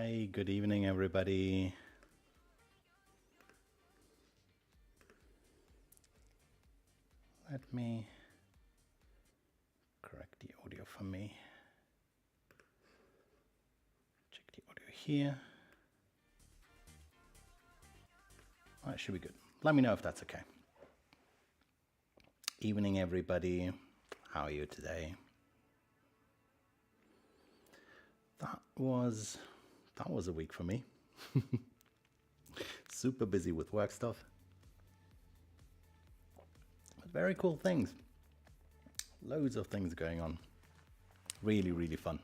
Hi, good evening, everybody. Let me correct the audio for me. Check the audio here. Oh, it should be good. Let me know if that's okay. Evening, everybody. How are you today? That was a week for me. Super busy with work stuff. But very cool things. Loads of things going on. Really, really fun.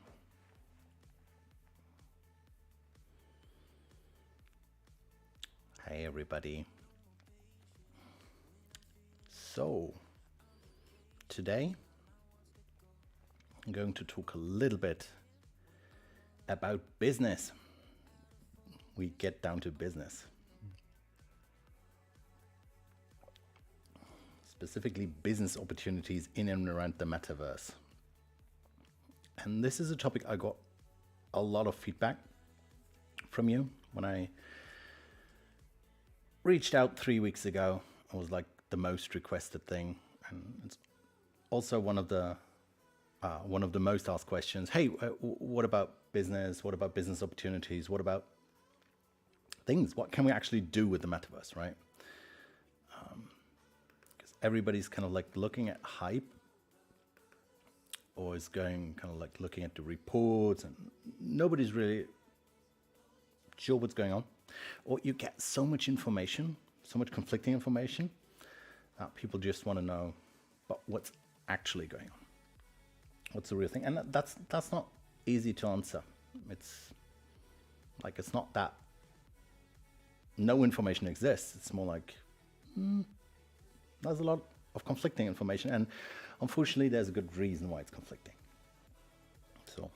Hey, everybody. So, today I'm going to talk a little bit about business. We get down to business. Specifically business opportunities in and around the metaverse. And this is a topic I got a lot of feedback from you when I reached out 3 weeks ago. It was like the most requested thing, and it's also one of the most asked questions. Hey, what about business? What about business opportunities? What about things? What can we actually do with the metaverse, right? Because everybody's kind of like looking at hype, or is going kind of like looking at the reports, and nobody's really sure what's going on. Or you get so much information, so much conflicting information, people just want to know, but what's actually going on? What's the real thing? And that's not easy to answer. It's like, it's not that no information exists. It's more like there's a lot of conflicting information, and unfortunately there's a good reason why it's conflicting. So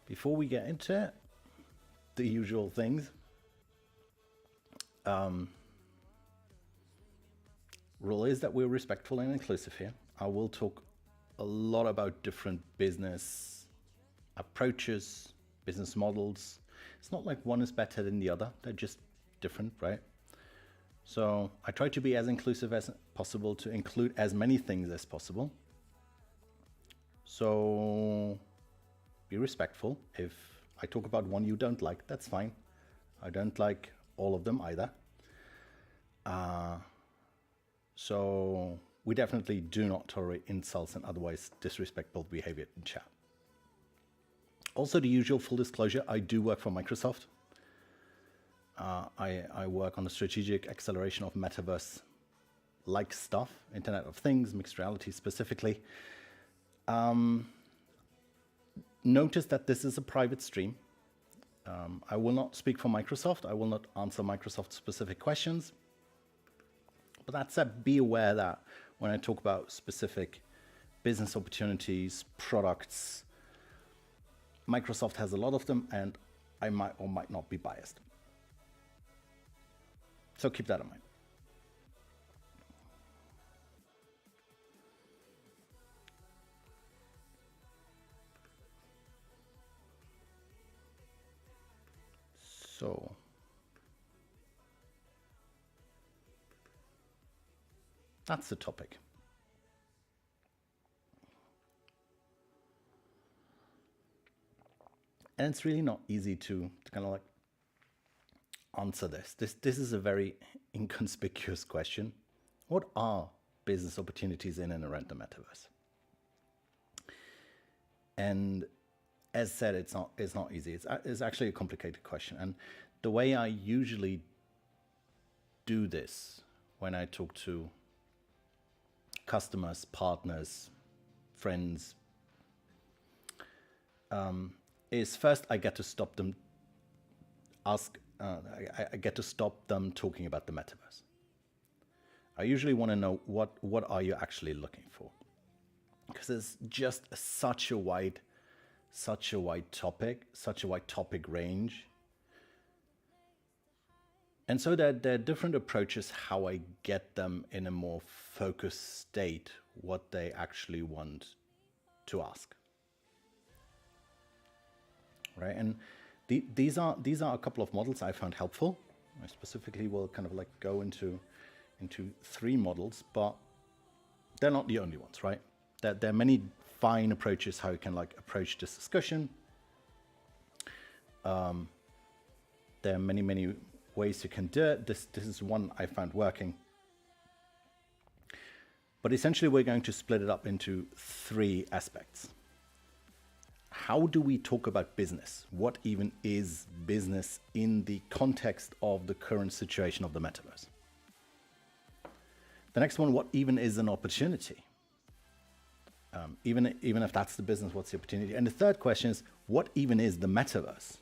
before we get into the usual things, rule is that we're respectful and inclusive here. I will talk a lot about different business approaches, business models. It's not like one is better than the other. They're just different, right? So I try to be as inclusive as possible, to include as many things as possible. So be respectful. If I talk about one you don't like, that's fine. I don't like all of them either. So we definitely do not tolerate insults and otherwise disrespectful behavior in chat. Also, the usual full disclosure, I do work for Microsoft. I work on the strategic acceleration of metaverse-like stuff, Internet of Things, mixed reality specifically. Notice that this is a private stream. I will not speak for Microsoft. I will not answer Microsoft-specific questions. But that said, be aware that when I talk about specific business opportunities, products, Microsoft has a lot of them, and I might or might not be biased. So keep that in mind. So that's the topic. And it's really not easy to kind of like answer this. This is a very inconspicuous question. What are business opportunities in and around the metaverse? And as said, it's not easy. It's actually a complicated question. And the way I usually do this when I talk to customers, partners, friends, is first I get to stop them I get to stop them talking about the metaverse. I usually want to know what are you actually looking for, because it's just such a wide topic, such a wide topic range, And so there are different approaches how I get them in a more focused state, what they actually want to ask. Right, and these are a couple of models I found helpful. I specifically will kind of like go into 3 models, but they're not the only ones, right? There are many fine approaches how you can like approach this discussion. There are many ways you can do it. This is one I found working. But essentially, we're going to split it up into 3 aspects. How do we talk about business? What even is business in the context of the current situation of the metaverse? The next one, what even is an opportunity? Even if that's the business, what's the opportunity? And the third question is, what even is the metaverse?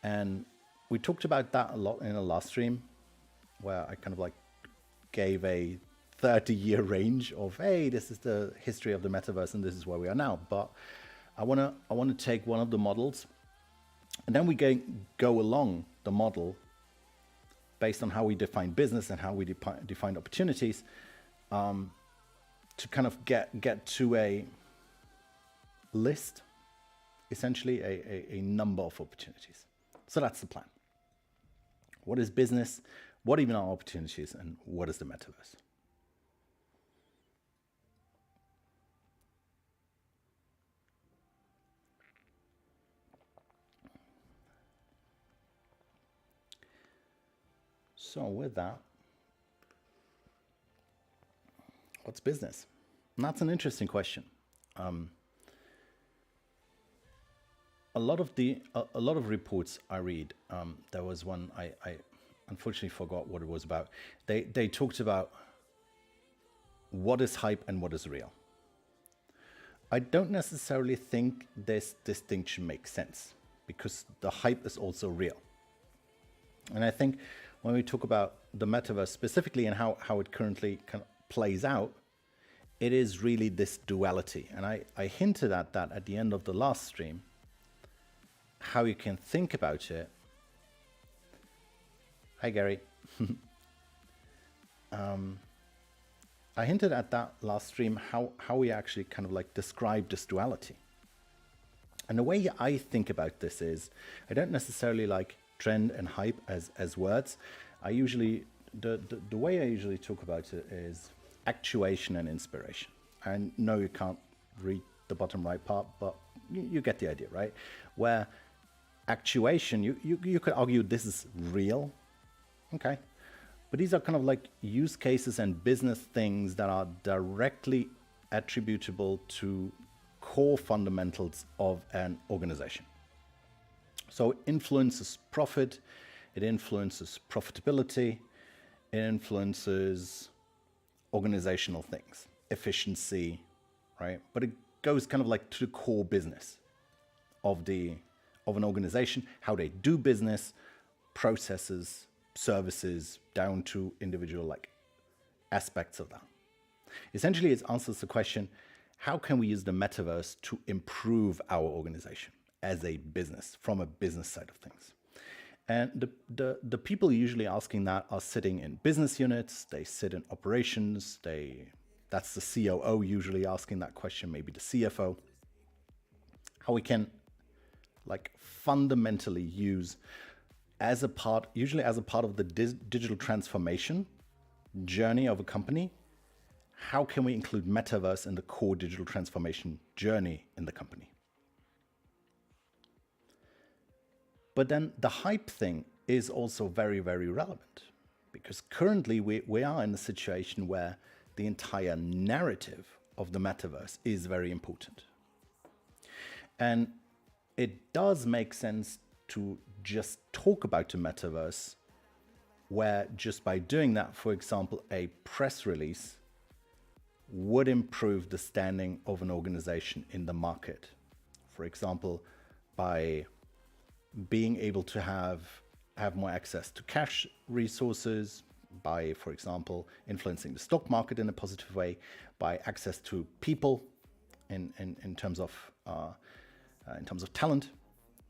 And we talked about that a lot in the last stream, where I kind of like gave a 30-year range of, hey, this is the history of the metaverse and this is where we are now. But I want to take one of the models, and then we go along the model based on how we define business and how we define opportunities, to kind of get to a list, essentially a number of opportunities. So that's the plan. What is business? What even are opportunities? And what is the metaverse? So with that, what's business? And that's an interesting question. A lot of reports I read, there was one I unfortunately forgot what it was about. They talked about what is hype and what is real. I don't necessarily think this distinction makes sense, because the hype is also real. And I think when we talk about the metaverse specifically and how it currently kind of plays out, it is really this duality. And I hinted at that at the end of the last stream, how you can think about it. Hi, Gary. I hinted at that last stream, how we actually kind of like describe this duality. And the way I think about this is, I don't necessarily like trend and hype as words. I usually, the way I usually talk about it is actuation and inspiration. I know you can't read the bottom right part, but you get the idea, right? Where actuation, you could argue this is real, okay? But these are kind of like use cases and business things that are directly attributable to core fundamentals of an organization. So it influences profit, it influences profitability, it influences organizational things, efficiency, right? But it goes kind of like to the core business of an organization, how they do business, processes, services, down to individual like aspects of that. Essentially, it answers the question, how can we use the metaverse to improve our organization as a business, from a business side of things? And the people usually asking that are sitting in business units, they sit in operations, that's the COO usually asking that question, maybe the CFO. How we can like fundamentally use usually as a part of the digital transformation journey of a company, how can we include metaverse in the core digital transformation journey in the company? But then the hype thing is also very, very relevant, because currently we are in a situation where the entire narrative of the metaverse is very important. And it does make sense to just talk about the metaverse, where just by doing that, for example, a press release would improve the standing of an organization in the market. For example, by being able to have more access to cash resources, by, for example, influencing the stock market in a positive way, by access to people in terms of talent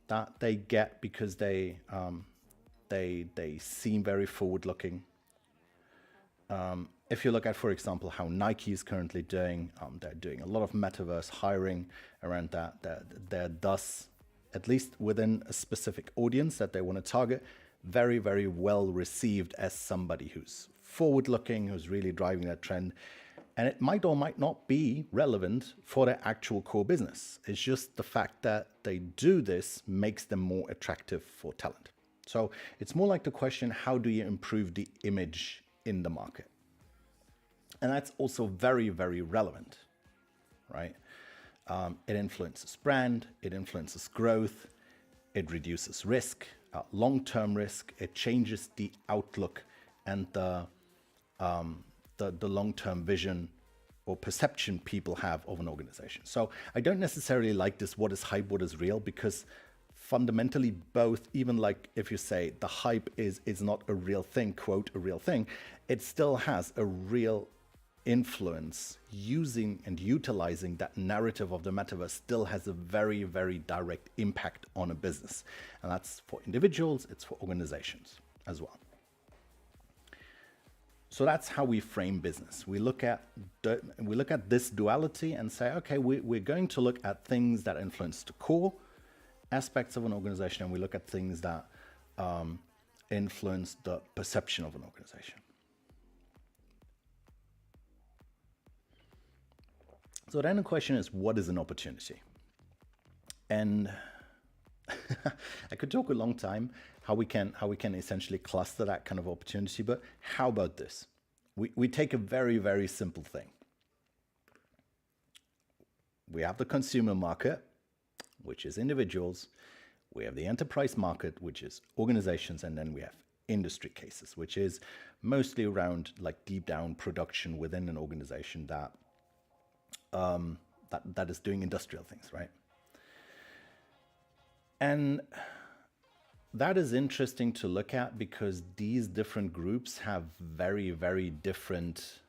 that they get because they They seem very forward-looking. If you look at, for example, how Nike is currently doing, they're doing a lot of metaverse hiring around that. They're thus, at least within a specific audience that they want to target, very, very well received as somebody who's forward-looking, who's really driving that trend. And it might or might not be relevant for their actual core business. It's just the fact that they do this makes them more attractive for talent. So it's more like the question, how do you improve the image in the market? And that's also very, very relevant, right? It influences brand, it influences growth, it reduces risk, long-term risk, it changes the outlook and the long-term vision or perception people have of an organization. So I don't necessarily like this, what is hype, what is real, because fundamentally both, even like if you say the hype is not a real thing, quote, a real thing, it still has a real influence. Using and utilizing that narrative of the metaverse still has a very, very direct impact on a business. And that's for individuals, it's for organizations as well. So that's how we frame business. We look at this duality and say, okay, we're going to look at things that influence the core aspects of an organization, and we look at things that influence the perception of an organization. So then the question is, what is an opportunity? And I could talk a long time how we can essentially cluster that kind of opportunity, but how about this? We take a very, very simple thing. We have the consumer market, which is individuals. We have the enterprise market, which is organizations, and then we have industry cases, which is mostly around like deep down production within an organization that is doing industrial things, right? And that is interesting to look at because these different groups have very, very different,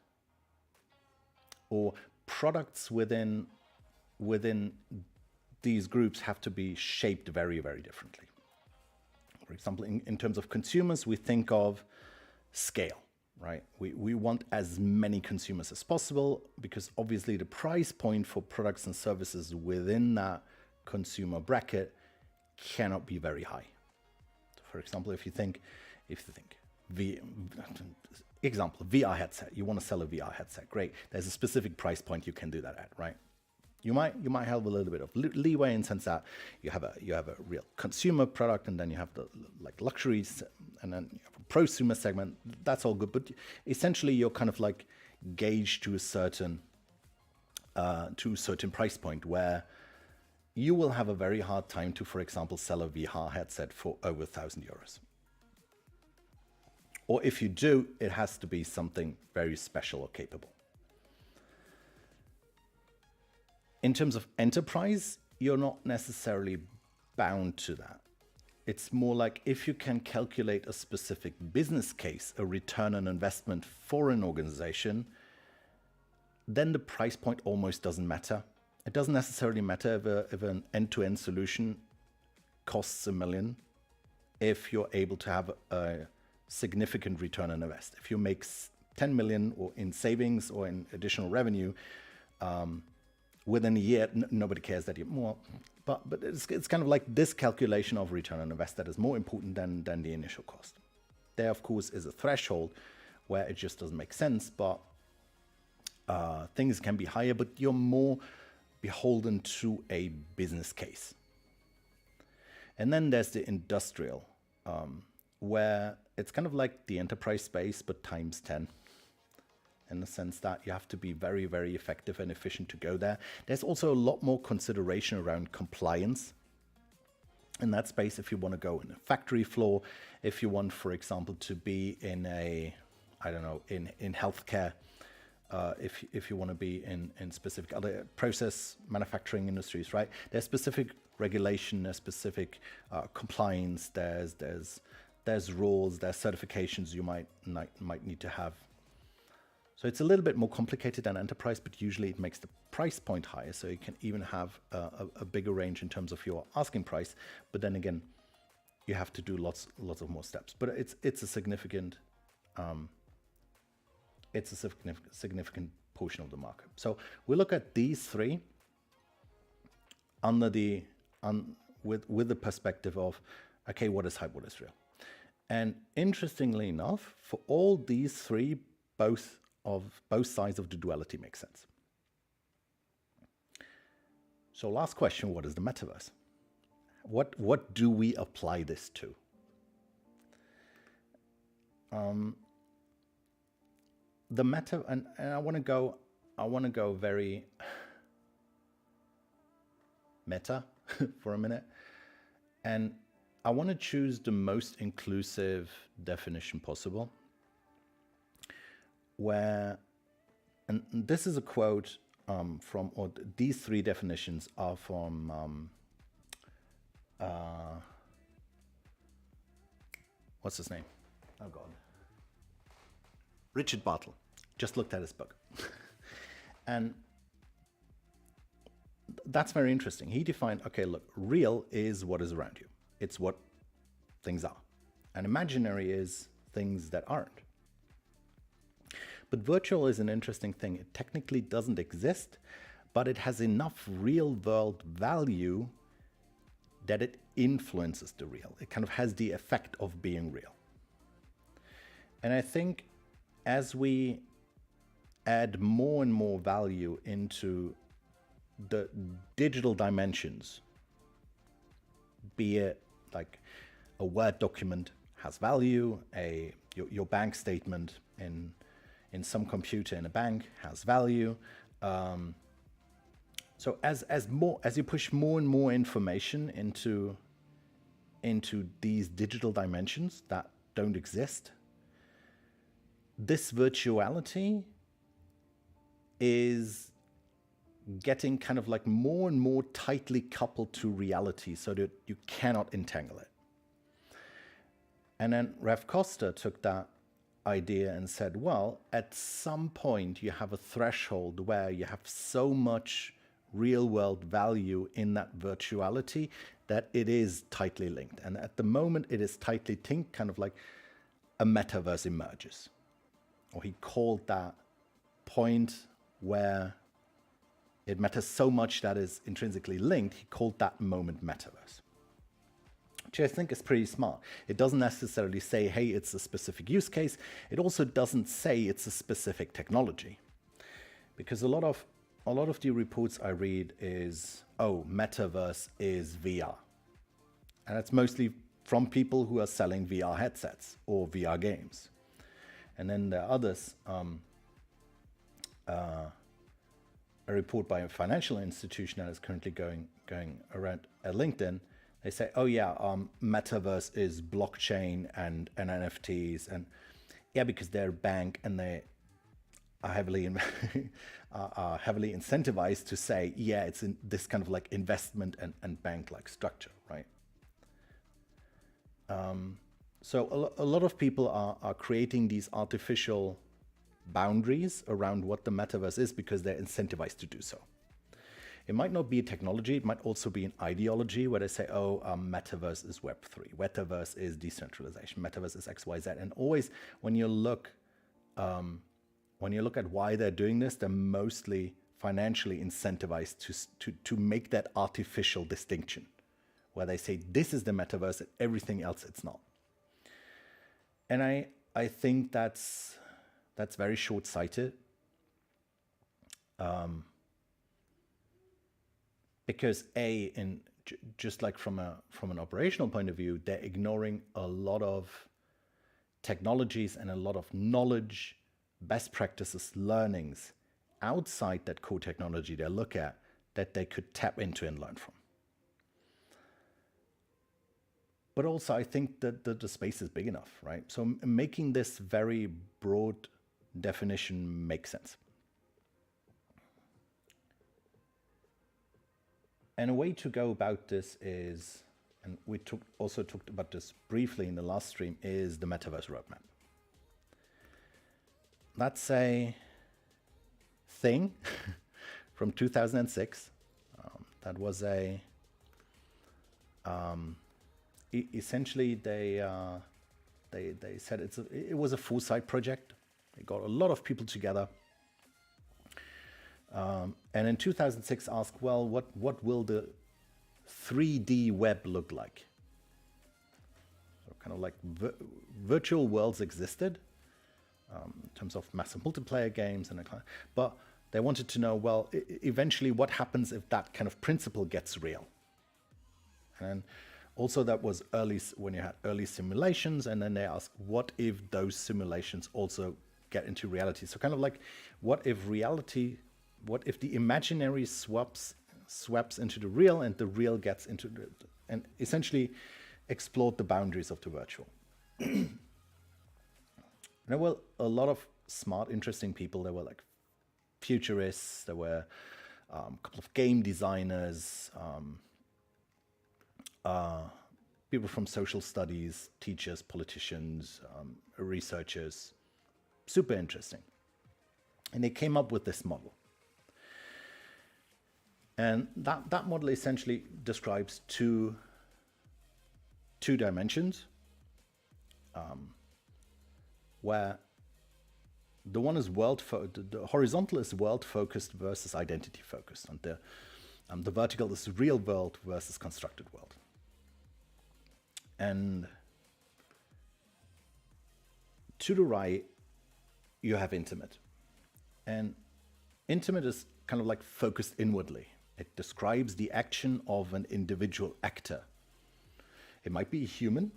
or products within these groups have to be shaped very, very differently. For example, in terms of consumers, we think of scale, right? We want as many consumers as possible because obviously the price point for products and services within that consumer bracket cannot be very high. So for example, if you think VR headset, you want to sell a VR headset, great. There's a specific price point you can do that at, right? You might have a little bit of leeway in the sense that you have a real consumer product, and then you have the like luxuries, and then you have a prosumer segment. That's all good, but essentially you're kind of like gauged to a certain price point where you will have a very hard time to, for example, sell a VR headset for over 1,000 euros. Or if you do, it has to be something very special or capable. In terms of enterprise, you're not necessarily bound to that. It's more like if you can calculate a specific business case, a return on investment for an organization, then the price point almost doesn't matter. It doesn't necessarily matter if an end-to-end solution costs $1 million if you're able to have a significant return on invest. If you make 10 million or in savings or in additional revenue, within a year, nobody cares that you're more. But it's kind of like this calculation of return on invest that is more important than the initial cost. There, of course, is a threshold where it just doesn't make sense, but things can be higher, but you're more beholden to a business case. And then there's the industrial, where it's kind of like the enterprise space, but times 10. In the sense that you have to be very, very effective and efficient to go there. There's also a lot more consideration around compliance in that space. If you want to go in a factory floor, if you want, for example, to be in in healthcare, if you want to be in specific other process manufacturing industries, right? There's specific regulation, there's specific compliance, there's rules, there's certifications you might need to have. So it's a little bit more complicated than enterprise, but usually it makes the price point higher. So you can even have a bigger range in terms of your asking price. But then again, you have to do lots of more steps. But it's a significant significant portion of the market. So we look at these three under the with the perspective of, okay, what is hype, what is real? And interestingly enough, for all these three, both sides of the duality make sense. So last question, what is the metaverse? What do we apply this to? The meta, and I want to go very meta for a minute, and I want to choose the most inclusive definition possible, where, and this is a quote from, or these three definitions are from, what's his name? Oh God. Richard Bartle. Just looked at his book. And that's very interesting. He defined, okay, look, real is what is around you. It's what things are. And imaginary is things that aren't. But virtual is an interesting thing. It technically doesn't exist, but it has enough real world value that it influences the real. It kind of has the effect of being real. And I think as we add more and more value into the digital dimensions, be it like a Word document has value, your bank statement in some computer in a bank has value. So as you push more and more information into these digital dimensions that don't exist, this virtuality is getting kind of like more and more tightly coupled to reality so that you cannot entangle it. And then Rev Costa took that idea and said, well, at some point you have a threshold where you have so much real world value in that virtuality that it is tightly linked. And at the moment it is tightly linked, kind of like a metaverse emerges. Or he called that point where it matters so much that is intrinsically linked, he called that moment metaverse. Which I think is pretty smart. It doesn't necessarily say, hey, it's a specific use case. It also doesn't say it's a specific technology. Because a lot of the reports I read is, oh, metaverse is VR. And it's mostly from people who are selling VR headsets or VR games. And then there are others, a report by a financial institution that is currently going around at LinkedIn. They say, oh yeah, metaverse is blockchain and NFTs, and yeah, because they're a bank and they are heavily incentivized to say, yeah, it's in this kind of like investment and bank-like structure, right? So a lot of people are creating these artificial boundaries around what the metaverse is because they're incentivized to do so. It might not be a technology, it might also be an ideology where they say, oh, metaverse is Web3, metaverse is decentralization, metaverse is XYZ. And always when you look at why they're doing this, they're mostly financially incentivized to make that artificial distinction where they say this is the metaverse and everything else it's not. And I think that's very short-sighted. Because just like from an operational point of view, they're ignoring a lot of technologies and a lot of knowledge, best practices, learnings outside that core technology they look at that they could tap into and learn from. But also, I think that the space is big enough, right? So making this very broad definition makes sense. And a way to go about this is, and we also talked about this briefly in the last stream, is the Metaverse roadmap. That's a thing from 2006. That was essentially they said it was a full site project. They got a lot of people together, and in 2006 asked, well, what will the 3D web look like? So kind of like virtual worlds existed in terms of massive multiplayer games and but they wanted to know, well, eventually what happens if that kind of principle gets real? And also that was early, when you had early simulations, and then they asked, what if those simulations also get into reality? So kind of like, what if the imaginary swaps into the real and the real gets into the, and essentially explored the boundaries of the virtual. And there were a lot of smart, interesting people. There were like futurists, there were a couple of game designers, people from social studies, teachers, politicians, researchers, super interesting. And they came up with this model. And that model essentially describes two dimensions, where the one is the horizontal is world focused versus identity focused, and the vertical is real world versus constructed world. And to the right, you have intimate. And intimate is kind of like focused inwardly. It describes the action of an individual actor. It might be a human,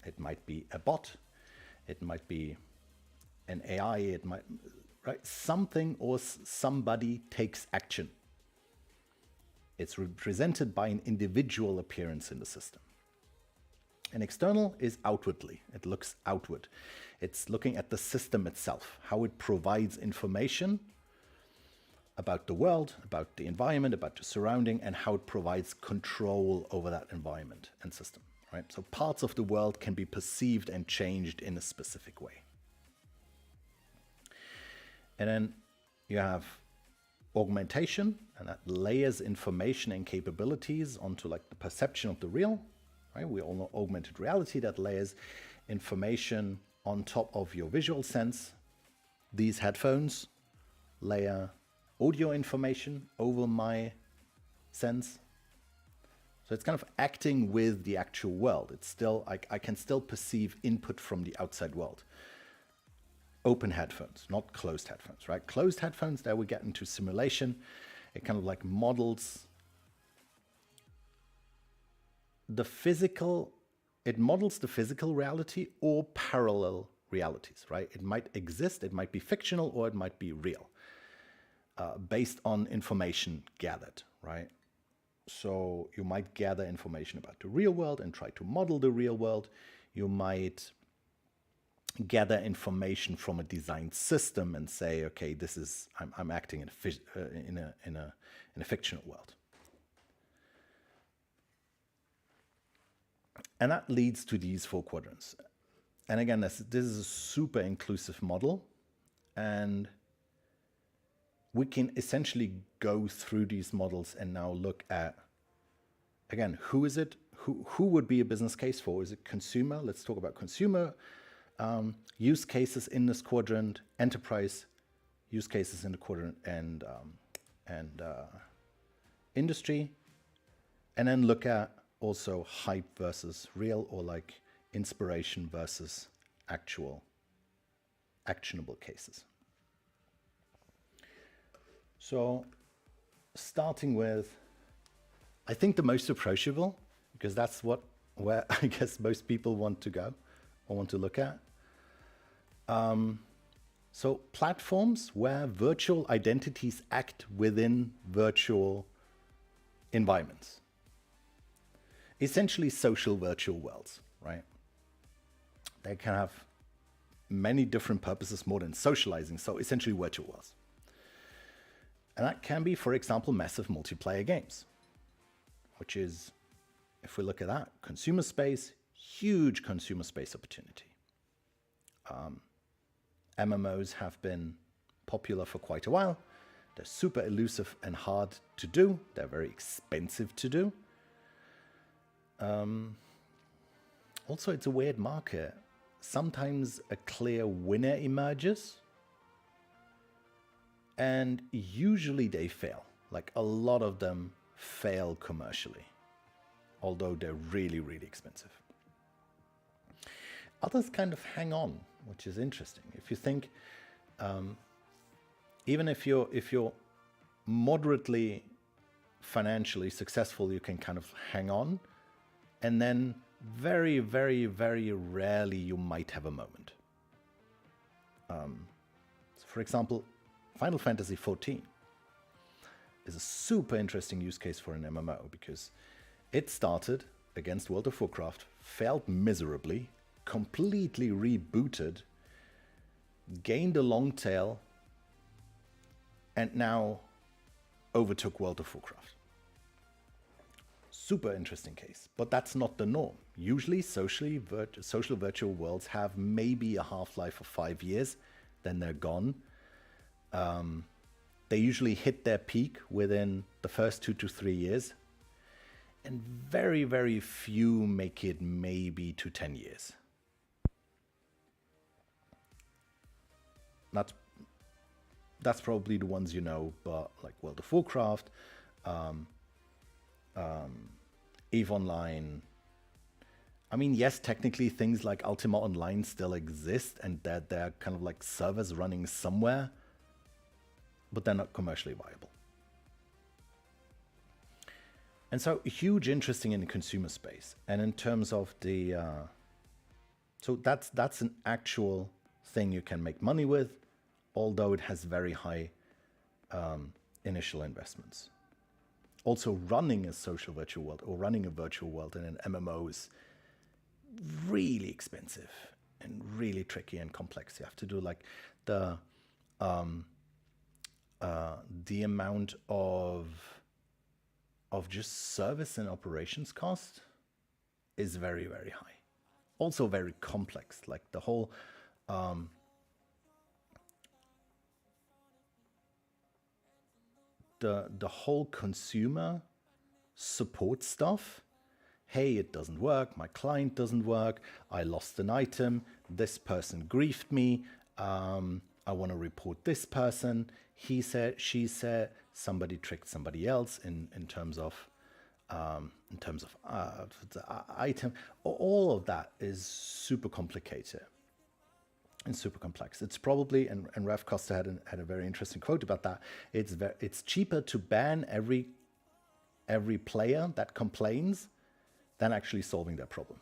it might be a bot, it might be an AI, it might, right? Something or somebody takes action. It's represented by an individual appearance in the system. And external is outwardly. It looks outward. It's looking at the system itself, how it provides information about the world, about the environment, about the surrounding, and how it provides control over that environment and system, right? So parts of the world can be perceived and changed in a specific way. And then you have augmentation, and that layers information and capabilities onto like the perception of the real. Right? We all know augmented reality, that layers information on top of your visual sense. These headphones layer audio information over my sense. So it's kind of acting with the actual world. It's still, I can still perceive input from the outside world. Open headphones, not closed headphones, right? Closed headphones, there we get into simulation. It kind of like models the physical, it models the physical reality or parallel realities, right? It might exist, it might be fictional, or it might be real, based on information gathered, right? So you might gather information about the real world and try to model the real world. You might gather information from a designed system and say, okay, this is, I'm acting in a fictional world. And that leads to these 4 quadrants. And again, this is a super inclusive model. And we can essentially go through these models and now look at, again, who is it? Who would be a business case for? Is it consumer? Let's talk about consumer use cases in this quadrant, enterprise use cases in the quadrant, and industry. And then look at also hype versus real, or like inspiration versus actual actionable cases. So starting with, I think the most approachable, because that's where I guess most people want to go or want to look at. So platforms where virtual identities act within virtual environments. Essentially social virtual worlds, right? They can have many different purposes more than socializing, so essentially virtual worlds. And that can be, for example, massive multiplayer games, which is, if we look at that, consumer space, huge consumer space opportunity. MMOs have been popular for quite a while. They're super elusive and hard to do. They're very expensive to do. Also, it's a weird market. Sometimes a clear winner emerges, and usually they fail. Like a lot of them fail commercially, although they're really, really expensive. Others kind of hang on, which is interesting. If you think, even if you're moderately financially successful, you can kind of hang on, and then very, very, very rarely you might have a moment. So for example, Final Fantasy XIV is a super interesting use case for an MMO because it started against World of Warcraft, failed miserably, completely rebooted, gained a long tail, and now overtook World of Warcraft. Super interesting case, but that's not the norm. Usually social virtual worlds have maybe a half-life of 5 years, then they're gone. They usually hit their peak within the first 2 to 3 years, and very, very few make it maybe to 10 years. That's probably the ones you know, but like World of Warcraft, EVE Online. I mean, yes, technically things like Ultima Online still exist and that they're kind of like servers running somewhere, but they're not commercially viable. And so huge interesting in the consumer space. And in terms of the, so that's an actual thing you can make money with, although it has very high initial investments. Also, running a social virtual world or running a virtual world in an MMO is really expensive and really tricky and complex. You have to do like the amount of just service and operations cost is very, very high. Also very complex, like the whole the whole consumer support stuff. Hey, it doesn't work, my client doesn't work, I lost an item, this person griefed me, I want to report this person, he said, she said, somebody tricked somebody else in terms of the item. All of that is super complicated and super complex. It's probably, and Ralph Costa had a very interesting quote about that. It's cheaper to ban every player that complains than actually solving their problem.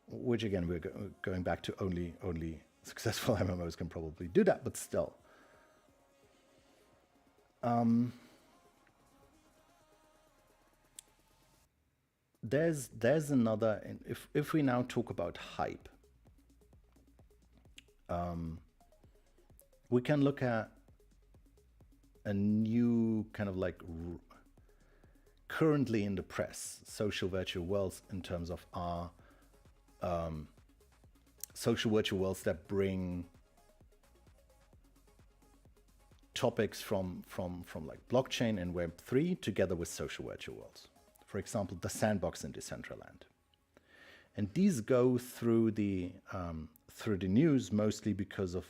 Which again, we're going back to only successful MMOs can probably do that, but still. There's another, if we now talk about hype, we can look at a new kind of like currently in the press, social virtual worlds in terms of our social virtual worlds that bring topics from like blockchain and Web3 together with social virtual worlds. For example, the Sandbox in Decentraland. And these go through the news mostly because of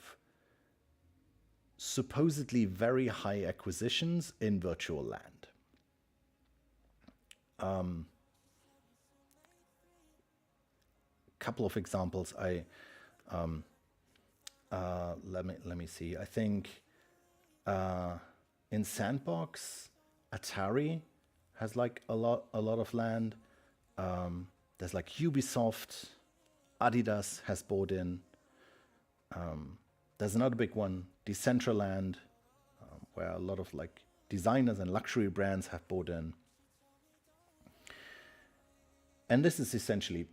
supposedly very high acquisitions in virtual land. Couple of examples. Let me see. I think in Sandbox, Atari has like a lot of land. There's like Ubisoft, Adidas has bought in. There's another big one, Decentraland, where a lot of like designers and luxury brands have bought in. And this is essentially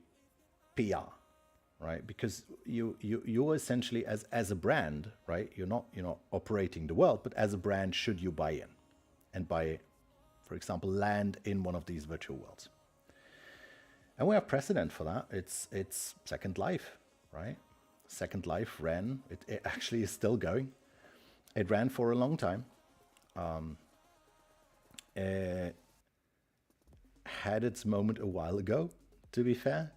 PR, right? Because you're essentially as a brand, right? You're not operating the world, but as a brand, should you buy in and buy, for example, land in one of these virtual worlds? And we have precedent for that. It's Second Life, right? Second Life ran. It actually is still going. It ran for a long time. It had its moment a while ago. to be fair.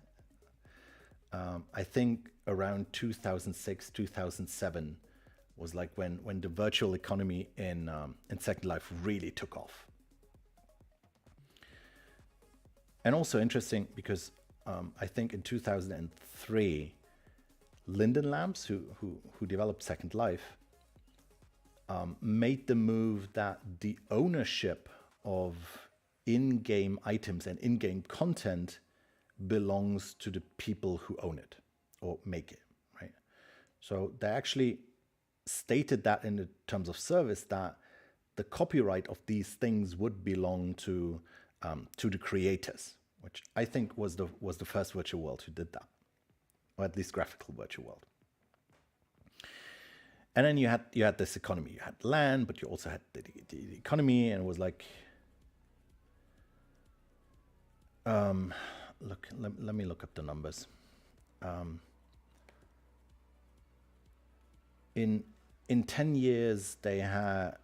I think around 2006, 2007 was like when the virtual economy in Second Life really took off. And also interesting because I think in 2003, Linden Labs, who developed Second Life, made the move that the ownership of in-game items and in-game content belongs to the people who own it or make it, right? So they actually stated that in the terms of service that the copyright of these things would belong to the creators, which I think was the first virtual world who did that, or at least graphical virtual world. And then you had this economy. You had land, but you also had the economy, and it was like, look, let me look up the numbers. In 10 years, they had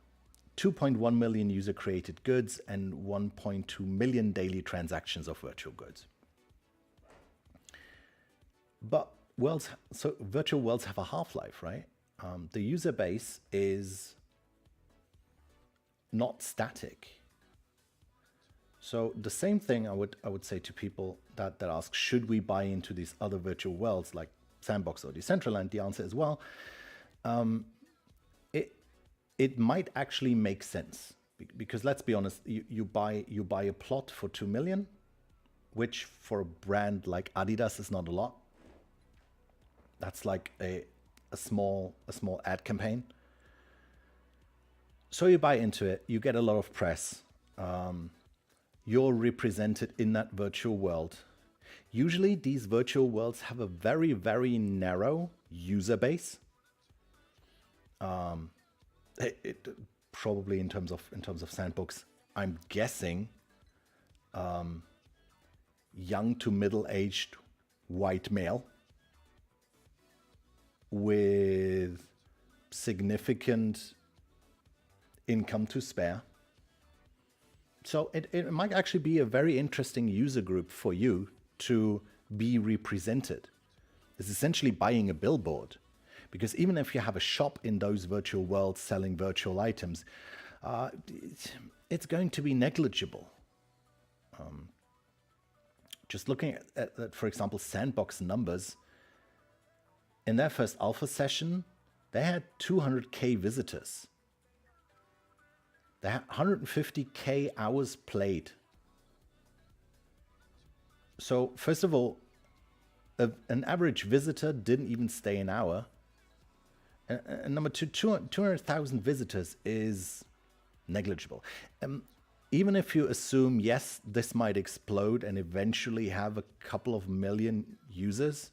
2.1 million user-created goods and 1.2 million daily transactions of virtual goods. But virtual worlds have a half-life, right? The user base is not static. So the same thing I would say to people that ask, should we buy into these other virtual worlds like Sandbox or Decentraland? The answer is, well, it might actually make sense, because let's be honest, you buy a plot for 2 million, which for a brand like Adidas is not a lot. That's like a small ad campaign. So you buy into it, you get a lot of press. You're represented in that virtual world. Usually these virtual worlds have a very, very narrow user base. It probably in terms of Sandbox, I'm guessing young to middle-aged white male with significant income to spare. So it might actually be a very interesting user group for you to be represented. It's essentially buying a billboard, because even if you have a shop in those virtual worlds selling virtual items, it's going to be negligible. Just looking at, for example, Sandbox numbers, in their first alpha session, they had 200K visitors. They had 150K hours played. So first of all, an average visitor didn't even stay an hour. And number two, 200,000 visitors is negligible. Even if you assume, yes, this might explode and eventually have a couple of million users,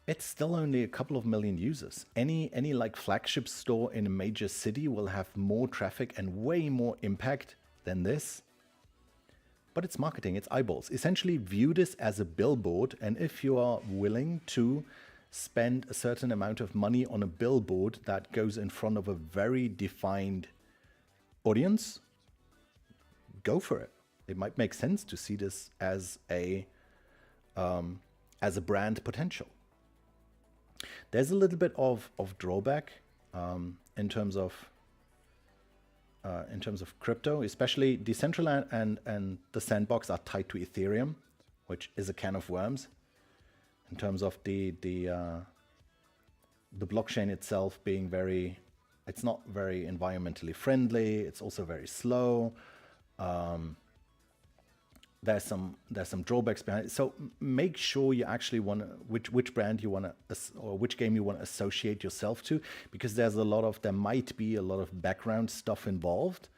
it's still only a couple of million users. Any like flagship store in a major city will have more traffic and way more impact than this. But it's marketing, it's eyeballs. Essentially view this as a billboard, and if you are willing to spend a certain amount of money on a billboard that goes in front of a very defined audience, go for it. It might make sense to see this as a brand potential. There's a little bit of drawback in terms of crypto, especially Decentraland and the Sandbox are tied to Ethereum, which is a can of worms. In terms of the blockchain itself being it's not very environmentally friendly. It's also very slow. There's some drawbacks behind it. So make sure you actually want which brand you want to, or which game you want to associate yourself to, because there might be a lot of background stuff involved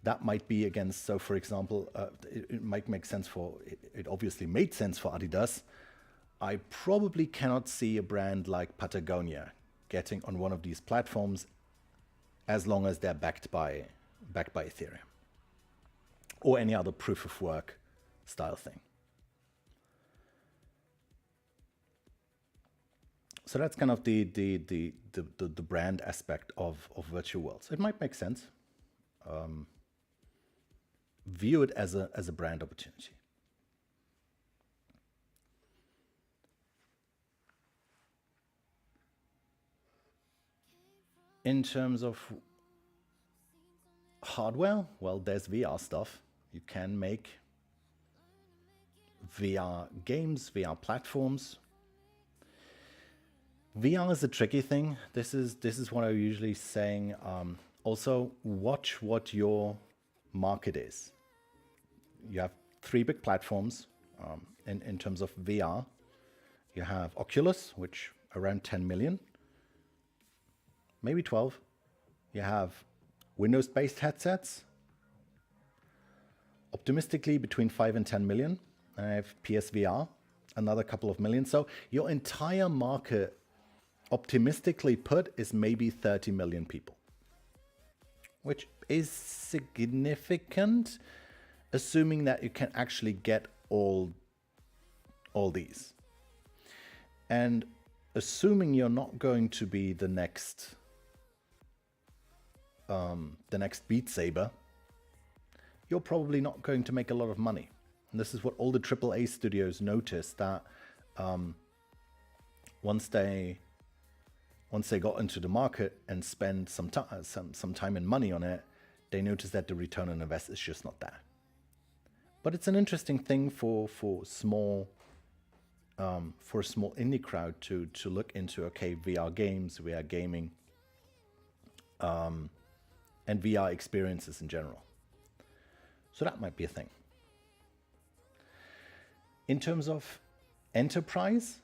that might be against. So for example, it might make sense it obviously made sense for Adidas. I probably cannot see a brand like Patagonia getting on one of these platforms as long as they're backed by Ethereum or any other proof of work style thing. So that's kind of the brand aspect of virtual worlds. It might make sense. View it as a brand opportunity. In terms of hardware, well, there's VR stuff. You can make VR games, VR platforms. VR is a tricky thing. This is what I'm usually saying. Also, watch what your market is. You have three big platforms in terms of VR. You have Oculus, which around 10 million, maybe 12. You have Windows-based headsets, optimistically between 5 and 10 million. And I have PSVR, another couple of million. So your entire market, optimistically put, is maybe 30 million people, which is significant, assuming that you can actually get all these. And assuming you're not going to be the next Beat Saber, you're probably not going to make a lot of money. And this is what all the AAA studios noticed, that once they got into the market and spend some time and money on it, they noticed that the return on invest is just not there. But it's an interesting thing for a small indie crowd to look into. Okay, VR games, VR gaming, and VR experiences in general. So that might be a thing. In terms of enterprise,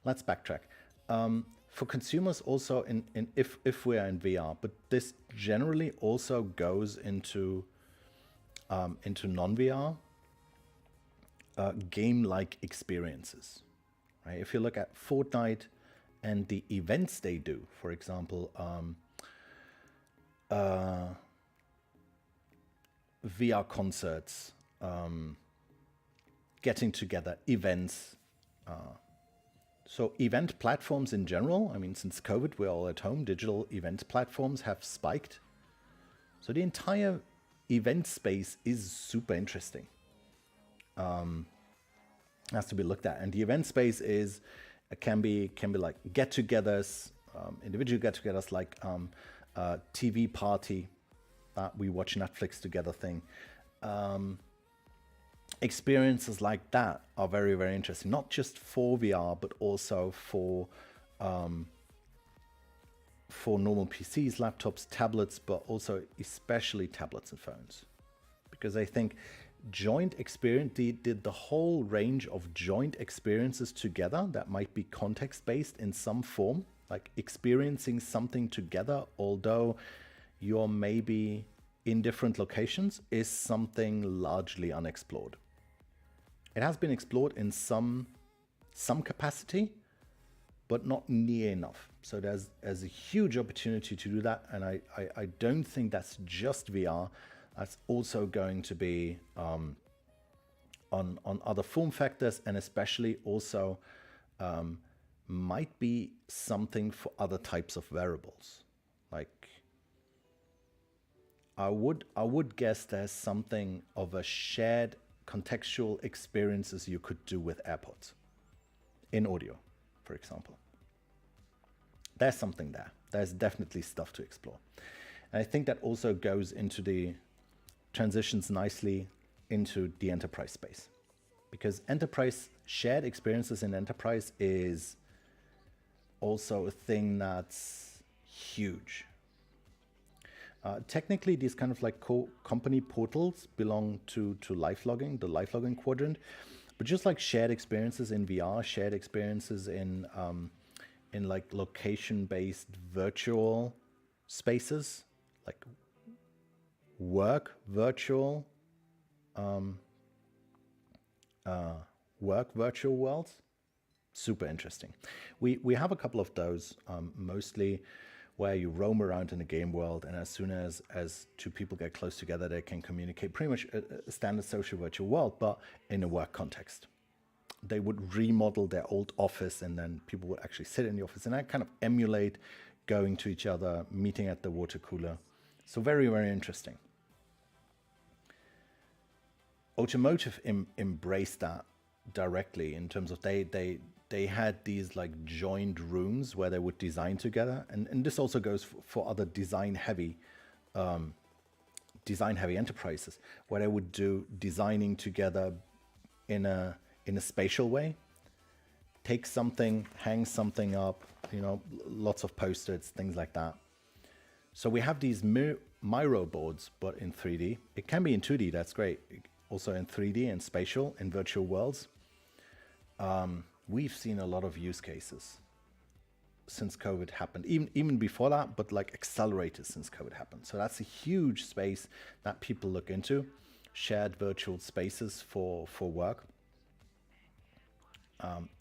let's backtrack. For consumers also, if we are in VR, but this generally also goes into non-VR game-like experiences. Right? If you look at Fortnite and the events they do, for example, VR concerts, getting together, events. So event platforms in general, I mean, since COVID, we're all at home, digital event platforms have spiked. So the entire event space is super interesting. Has to be looked at. And the event space can be like get-togethers, individual get-togethers, like a TV party that we watch Netflix together thing. Experiences like that are very, very interesting, not just for VR, but also for normal PCs, laptops, tablets, but also especially tablets and phones. Because I think joint experience, the whole range of joint experiences together that might be context-based in some form, like experiencing something together, although you're maybe in different locations, is something largely unexplored. It has been explored in some capacity, but not near enough. So there's a huge opportunity to do that, and I don't think that's just VR. That's also going to be on other form factors, and especially also might be something for other types of wearables. Like I would guess there's something of a shared contextual experiences you could do with AirPods in audio, for example. There's something there. There's definitely stuff to explore. And I think that also goes into the transitions nicely into the enterprise space, because enterprise shared experiences in enterprise is also a thing that's huge. Technically, these kind of like company portals belong to Lifelogging, the Lifelogging quadrant, but just like shared experiences in VR, shared experiences in like location-based virtual spaces, like work virtual worlds. Super interesting. We have a couple of those, mostly where you roam around in a game world, and as soon as two people get close together, they can communicate. Pretty much a standard social virtual world, but in a work context. They would remodel their old office, and then people would actually sit in the office, and that kind of emulate going to each other, meeting at the water cooler. So very, very interesting. Automotive embraced that directly in terms of they they had these like joined rooms where they would design together, and this also goes for other design heavy enterprises, where they would do designing together in a spatial way. Take something, hang something up, lots of post-its, things like that. So we have these Miro boards, but in 3D. It can be in 2D, that's great. Also in 3D and spatial, in virtual worlds. We've seen a lot of use cases since COVID happened, even before that, but like accelerated since COVID happened. So that's a huge space that people look into, shared virtual spaces for work,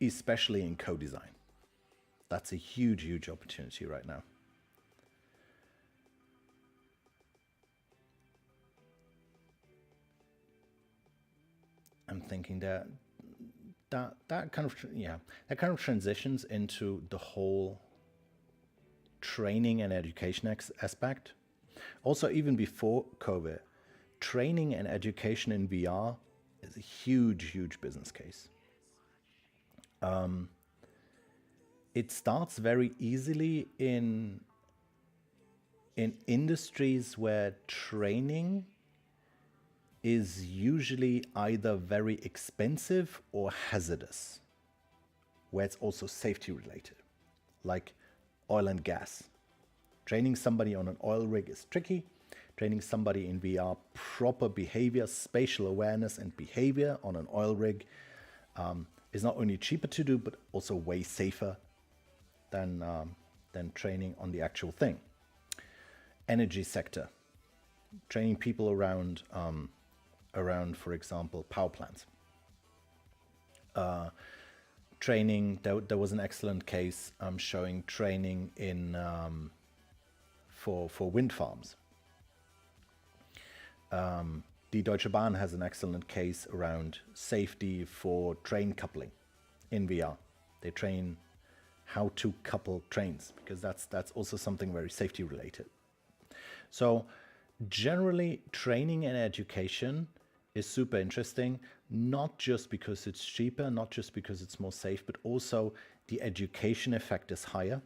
especially in co-design. That's a huge, huge opportunity right now. I'm thinking that kind of transitions into the whole training and education aspect. Also, even before COVID, training and education in VR is a huge, huge business case. It starts very easily in industries where training is usually either very expensive or hazardous, where it's also safety related, like oil and gas. Training somebody on an oil rig is tricky. Training somebody in VR proper behavior, spatial awareness and behavior on an oil rig is not only cheaper to do, but also way safer than training on the actual thing. Energy sector, training people around, for example, power plants. Training, there was an excellent case showing training in for wind farms. Die Deutsche Bahn has an excellent case around safety for train coupling in VR. They train how to couple trains, because that's also something very safety related. So generally, training and education is super interesting, not just because it's cheaper, not just because it's more safe, but also the education effect is higher.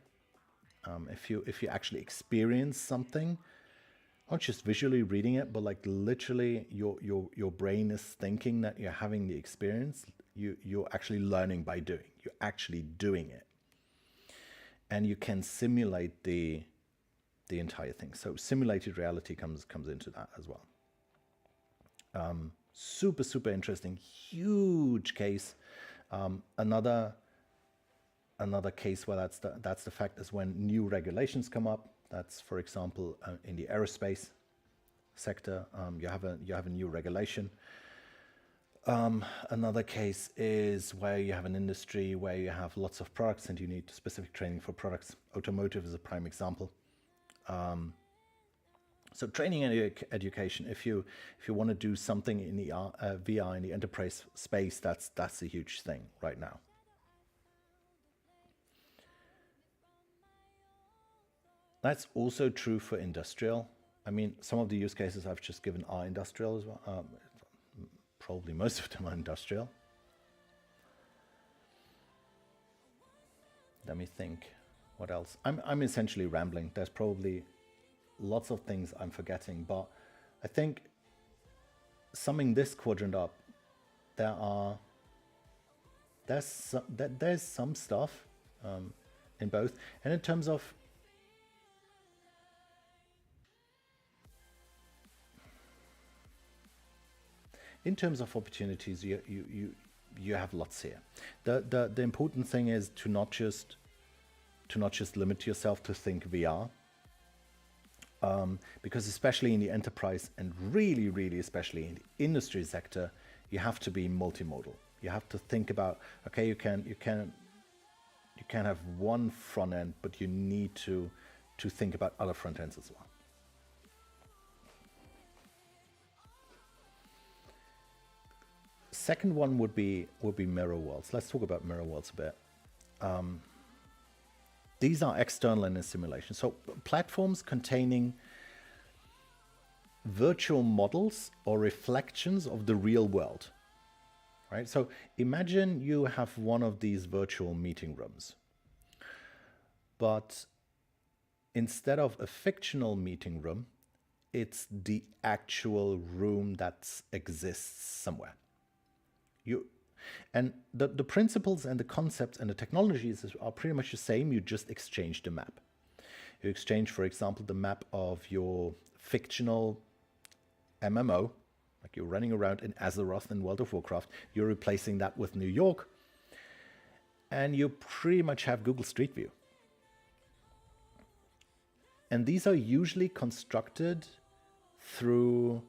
If you actually experience something, not just visually reading it, but like literally your brain is thinking that you're having the experience, you're actually learning by doing. You're actually doing it. And you can simulate the entire thing. So simulated reality comes into that as well. Super, super interesting, huge case. Another case where that's the fact is when new regulations come up. That's, for example, in the aerospace sector, you have a new regulation. Another case is where you have an industry where you have lots of products and you need specific training for products. Automotive is a prime example. So training and education, if you want to do something in the VR in the enterprise space, that's a huge thing right now. That's also true for industrial. I mean, some of the use cases I've just given are industrial as well. Probably most of them are industrial. Let me think. What else? I'm essentially rambling. There's probably lots of things I'm forgetting, but I think summing this quadrant up, there's some stuff in both, and in terms of opportunities, you have lots here. The important thing is to not just limit yourself to think VR, because especially in the enterprise and really especially in the industry sector, you have to be multimodal. You have to think about, okay, you can have one front end, but you need to think about other front ends as well. Second one would be mirror worlds. Let's talk about mirror worlds a bit. These are external and in simulation. So platforms containing virtual models or reflections of the real world. right? So imagine you have one of these virtual meeting rooms, but instead of a fictional meeting room, it's the actual room that exists somewhere. And the principles and the concepts and the technologies are pretty much the same. You just exchange the map. You exchange, for example, the map of your fictional MMO, like you're running around in Azeroth in World of Warcraft. You're replacing that with New York, and you pretty much have Google Street View. And these are usually constructed through,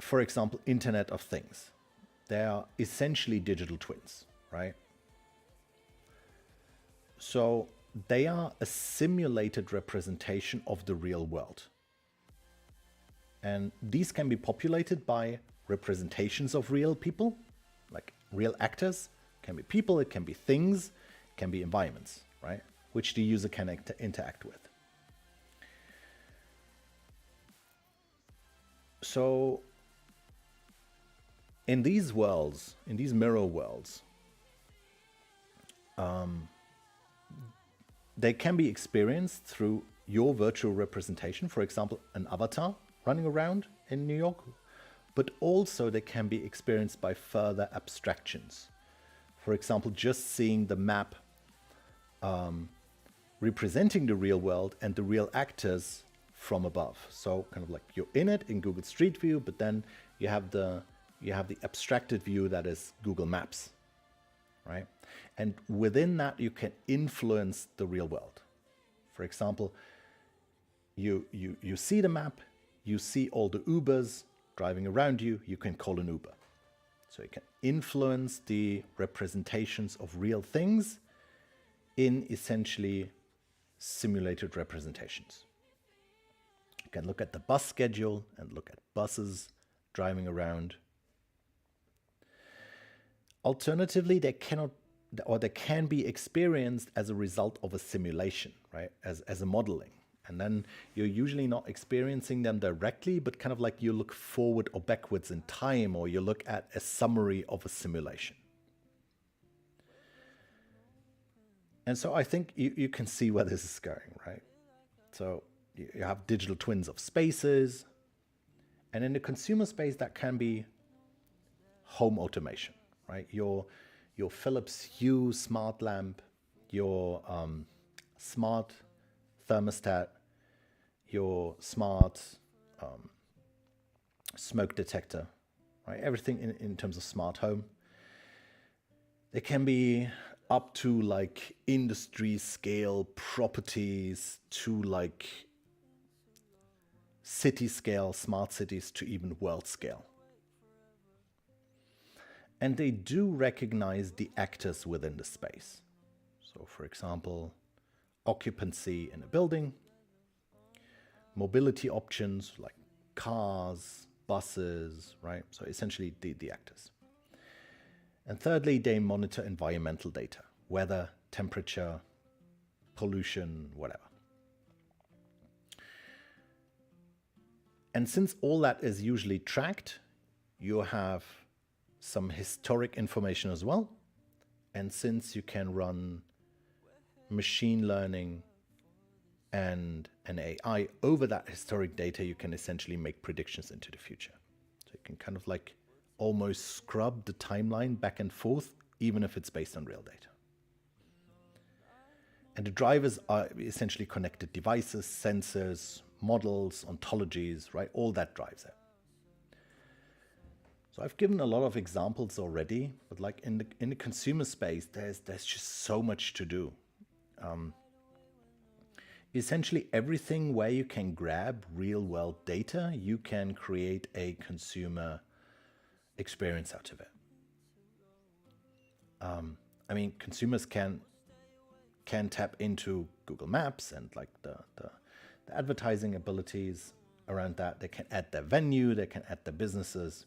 for example, Internet of Things. They are essentially digital twins, right? So they are a simulated representation of the real world. And these can be populated by representations of real people, like real actors. It can be people, it can be things, it can be environments, right? Which the user can interact with. So in these worlds, in these mirror worlds, they can be experienced through your virtual representation, for example, an avatar running around in New York, but also they can be experienced by further abstractions. For example, just seeing the map representing the real world and the real actors from above. So kind of like you're in it in Google Street View, but then you have the abstracted view that is Google Maps, right? And within that, you can influence the real world. For example, you see the map, you see all the Ubers driving around you, you can call an Uber. So you can influence the representations of real things in essentially simulated representations. You can look at the bus schedule and look at buses driving around. Alternatively, they can be experienced as a result of a simulation, right? As a modeling. And then you're usually not experiencing them directly, but kind of like you look forward or backwards in time, or you look at a summary of a simulation. And so I think you can see where this is going, right? So you have digital twins of spaces. And in the consumer space, that can be home automation, right? Your Philips Hue smart lamp, your smart thermostat, your smart smoke detector, right? Everything in terms of smart home. They can be up to like industry scale properties, to like city scale, smart cities, to even world scale. And they do recognize the actors within the space. So for example, occupancy in a building, mobility options like cars, buses, right? So essentially the actors. And thirdly, they monitor environmental data, weather, temperature, pollution, whatever. And since all that is usually tracked, you have some historic information as well. And since you can run machine learning and an AI over that historic data, you can essentially make predictions into the future. So you can kind of like almost scrub the timeline back and forth, even if it's based on real data. And the drivers are essentially connected devices, sensors, models, ontologies, right? All that drives it. So I've given a lot of examples already, but like in the consumer space, there's just so much to do. Essentially everything where you can grab real world data, you can create a consumer experience out of it. I mean, consumers can tap into Google Maps and like the advertising abilities around that. They can add their venue, they can add their businesses.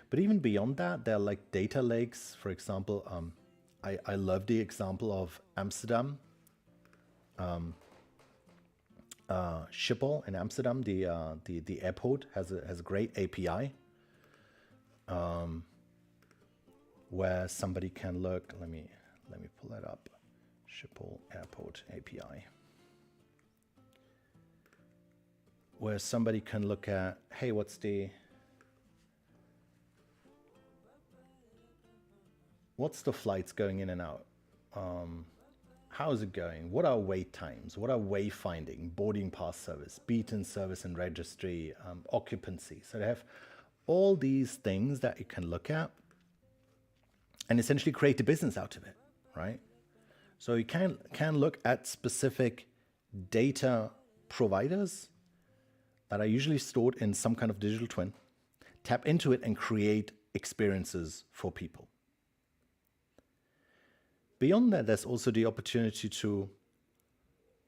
But even beyond that, there are like data lakes. For example, I love the example of Amsterdam. Schiphol in Amsterdam, the airport has a great API. where somebody can look. Let me pull that up. Schiphol Airport API, where somebody can look at, hey, what's the flights going in and out? How's it going? What are wait times? What are wayfinding, boarding pass service, beaten service and registry, occupancy? So they have all these things that you can look at and essentially create a business out of it, right? So you can look at specific data providers that are usually stored in some kind of digital twin, tap into it and create experiences for people. Beyond that, there's also the opportunity to,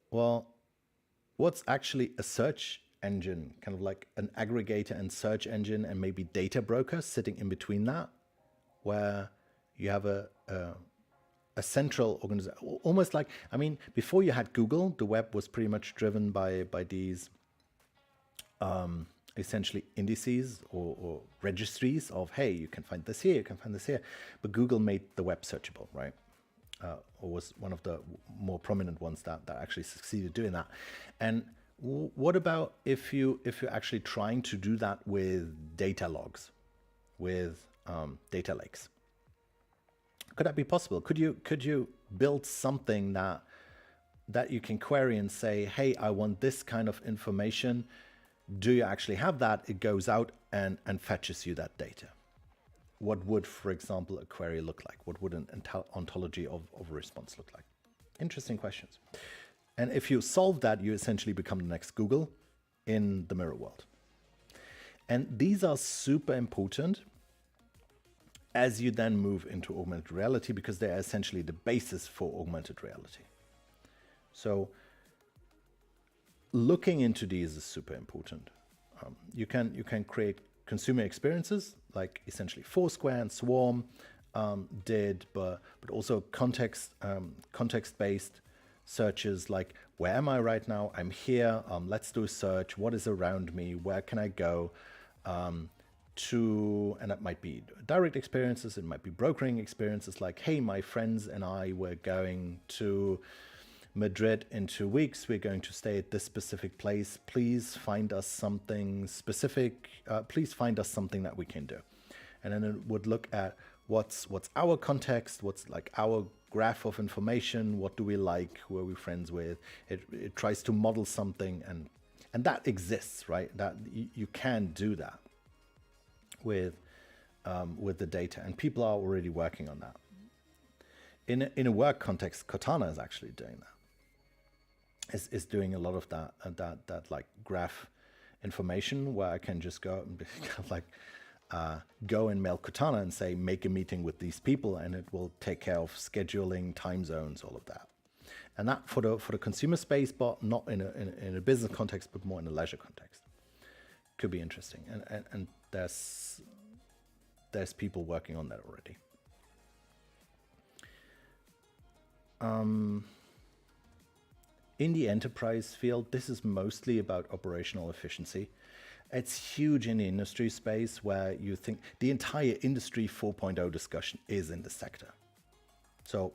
well, what's actually a search engine, kind of like an aggregator and search engine and maybe data broker sitting in between that, where you have a central organization, almost like, I mean, before you had Google, the web was pretty much driven by these essentially indices or registries of, hey, you can find this here, you can find this here. But Google made the web searchable, right? Or was one of the more prominent ones that actually succeeded doing that. And what about if you're actually trying to do that with data logs, with data lakes? Could that be possible? Could you build something that you can query and say, hey, I want this kind of information. Do you actually have that? It goes out and fetches you that data. What would, for example, a query look like? What would an ontology of a response look like? Interesting questions. And if you solve that, you essentially become the next Google in the mirror world. And these are super important as you then move into augmented reality, because they are essentially the basis for augmented reality. So looking into these is super important. You can create consumer experiences like essentially Foursquare and Swarm did, but also context-based searches like, where am I right now? I'm here. Let's do a search. What is around me? Where can I go? And that might be direct experiences. It might be brokering experiences like, hey, my friends and I were going to Madrid in 2 weeks. We're going to stay at this specific place. Please find us something specific. Please find us something that we can do. And then it would look at what's our context, what's like our graph of information, what do we like, who are we friends with. It tries to model something, and that exists, right? That you can do that with the data, and people are already working on that. In a work context, Cortana is actually doing that. Is doing a lot of that like graph information, where I can just go and kind of like go and mail Cortana and say, make a meeting with these people, and it will take care of scheduling, time zones, all of that. And that for the consumer space, but not in a business context, but more in a leisure context. Could be interesting, and there's people working on that already. In the enterprise field, this is mostly about operational efficiency. It's huge in the industry space, where you think the entire industry 4.0 discussion is in the sector. So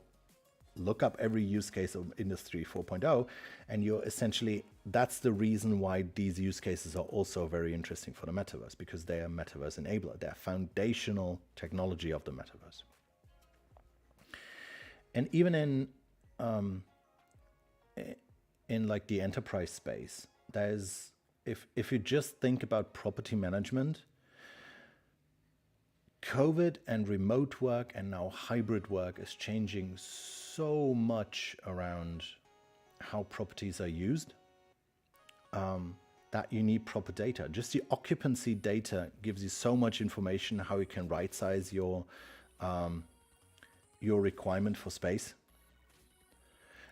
look up every use case of industry 4.0, and you're essentially, that's the reason why these use cases are also very interesting for the metaverse, because they are metaverse enabler. They're foundational technology of the metaverse. And even in like the enterprise space, there's, if you just think about property management, COVID and remote work and now hybrid work is changing so much around how properties are used, that you need proper data. Just the occupancy data gives you so much information, how you can right size your requirement for space.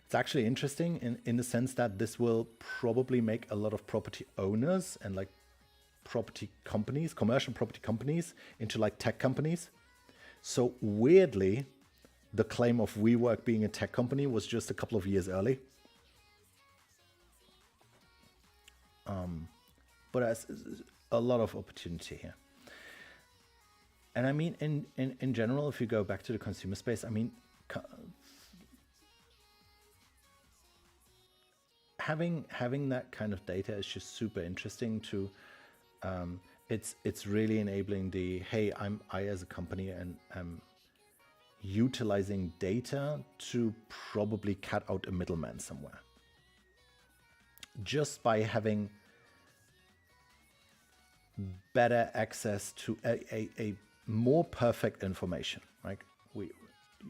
It's actually interesting in the sense that this will probably make a lot of property owners and like property companies, commercial property companies, into like tech companies. So weirdly, the claim of WeWork being a tech company was just a couple of years early. But there's a lot of opportunity here. And I mean, in general, if you go back to the consumer space, I mean, having that kind of data is just super interesting to, it's really enabling the, hey, I as a company and utilizing data to probably cut out a middleman somewhere. Just by having better access to a more perfect information, right?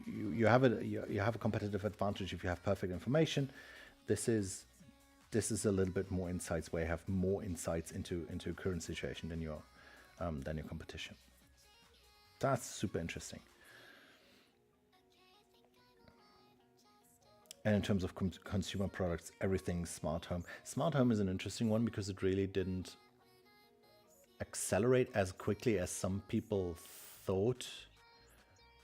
You have a competitive advantage if you have perfect information. This is a little bit more insights, where you have more insights into current situation than your competition. That's super interesting. And in terms of consumer products, everything's smart home. Smart home is an interesting one because it really didn't accelerate as quickly as some people thought.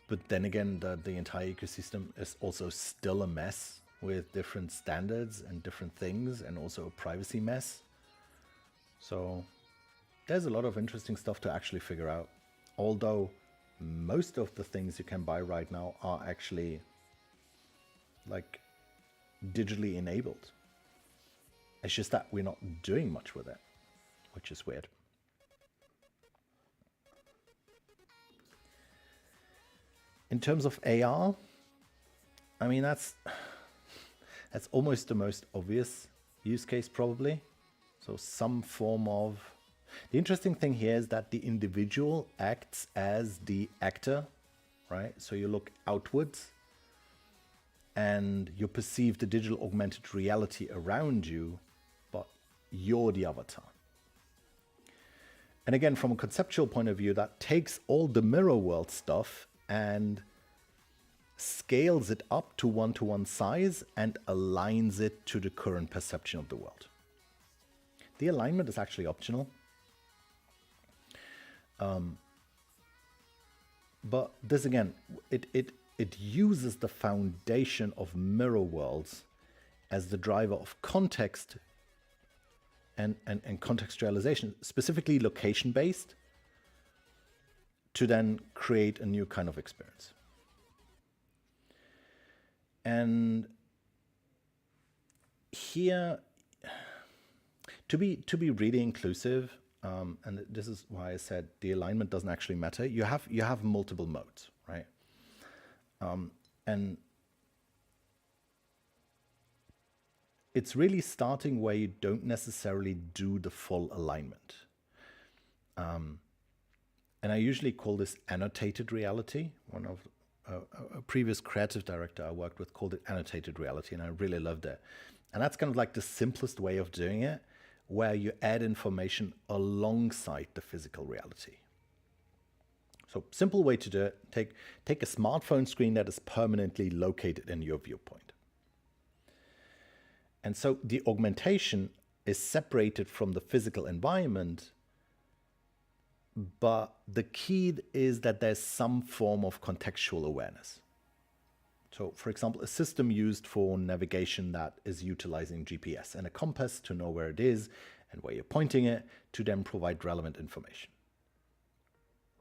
But then again, the entire ecosystem is also still a mess with different standards and different things, and also a privacy mess. So there's a lot of interesting stuff to actually figure out. Although most of the things you can buy right now are actually like digitally enabled. It's just that we're not doing much with it, which is weird. In terms of AR, I mean, that's almost the most obvious use case probably. So some form of, the interesting thing here is that the individual acts as the actor, right? So you look outwards and you perceive the digital augmented reality around you, but you're the avatar. And again, from a conceptual point of view, that takes all the mirror world stuff and scales it up to one-to-one size and aligns it to the current perception of the world. The alignment is actually optional. But this again, it uses the foundation of mirror worlds as the driver of context and contextualization, specifically location-based, to then create a new kind of experience. And here, to be really inclusive, and this is why I said the alignment doesn't actually matter. You have multiple modes, right? And it's really starting where you don't necessarily do the full alignment. And I usually call this annotated reality. One of a previous creative director I worked with called it annotated reality, and I really loved it. And that's kind of like the simplest way of doing it, where you add information alongside the physical reality. So simple way to do it, take a smartphone screen that is permanently located in your viewpoint. And so the augmentation is separated from the physical environment, but the key is that there's some form of contextual awareness. So for example, a system used for navigation that is utilizing GPS and a compass to know where it is and where you're pointing it to then provide relevant information,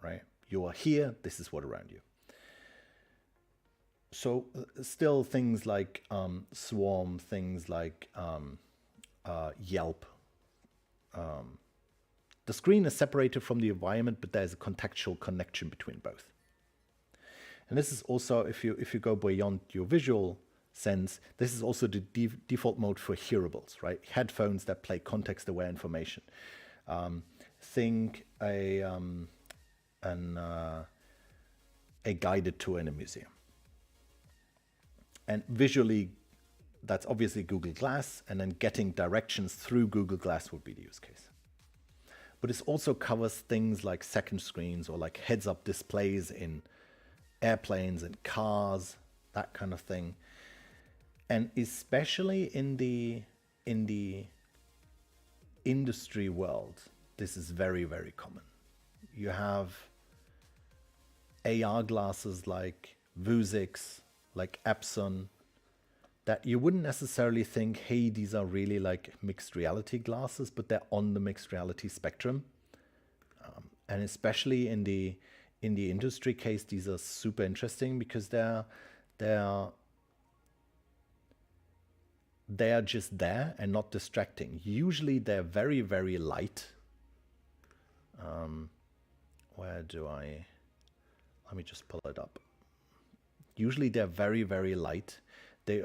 right? You are here, this is what around you. So still things like Swarm, things like Yelp. The screen is separated from the environment, but there's a contextual connection between both. And this is also, if you go beyond your visual sense, this is also the default mode for hearables, right? Headphones that play context-aware information. Think a guided tour in a museum. And visually, that's obviously Google Glass, and then getting directions through Google Glass would be the use case. But it also covers things like second screens or like heads-up displays in airplanes and cars, that kind of thing. And especially in the industry world, this is very, very common. You have AR glasses like Vuzix, like Epson, that you wouldn't necessarily think, hey, these are really like mixed reality glasses, but they're on the mixed reality spectrum. And especially in in the industry case, these are super interesting because they're just there and not distracting. Usually they're very, very light. Let me just pull it up. Usually they're very, very light. They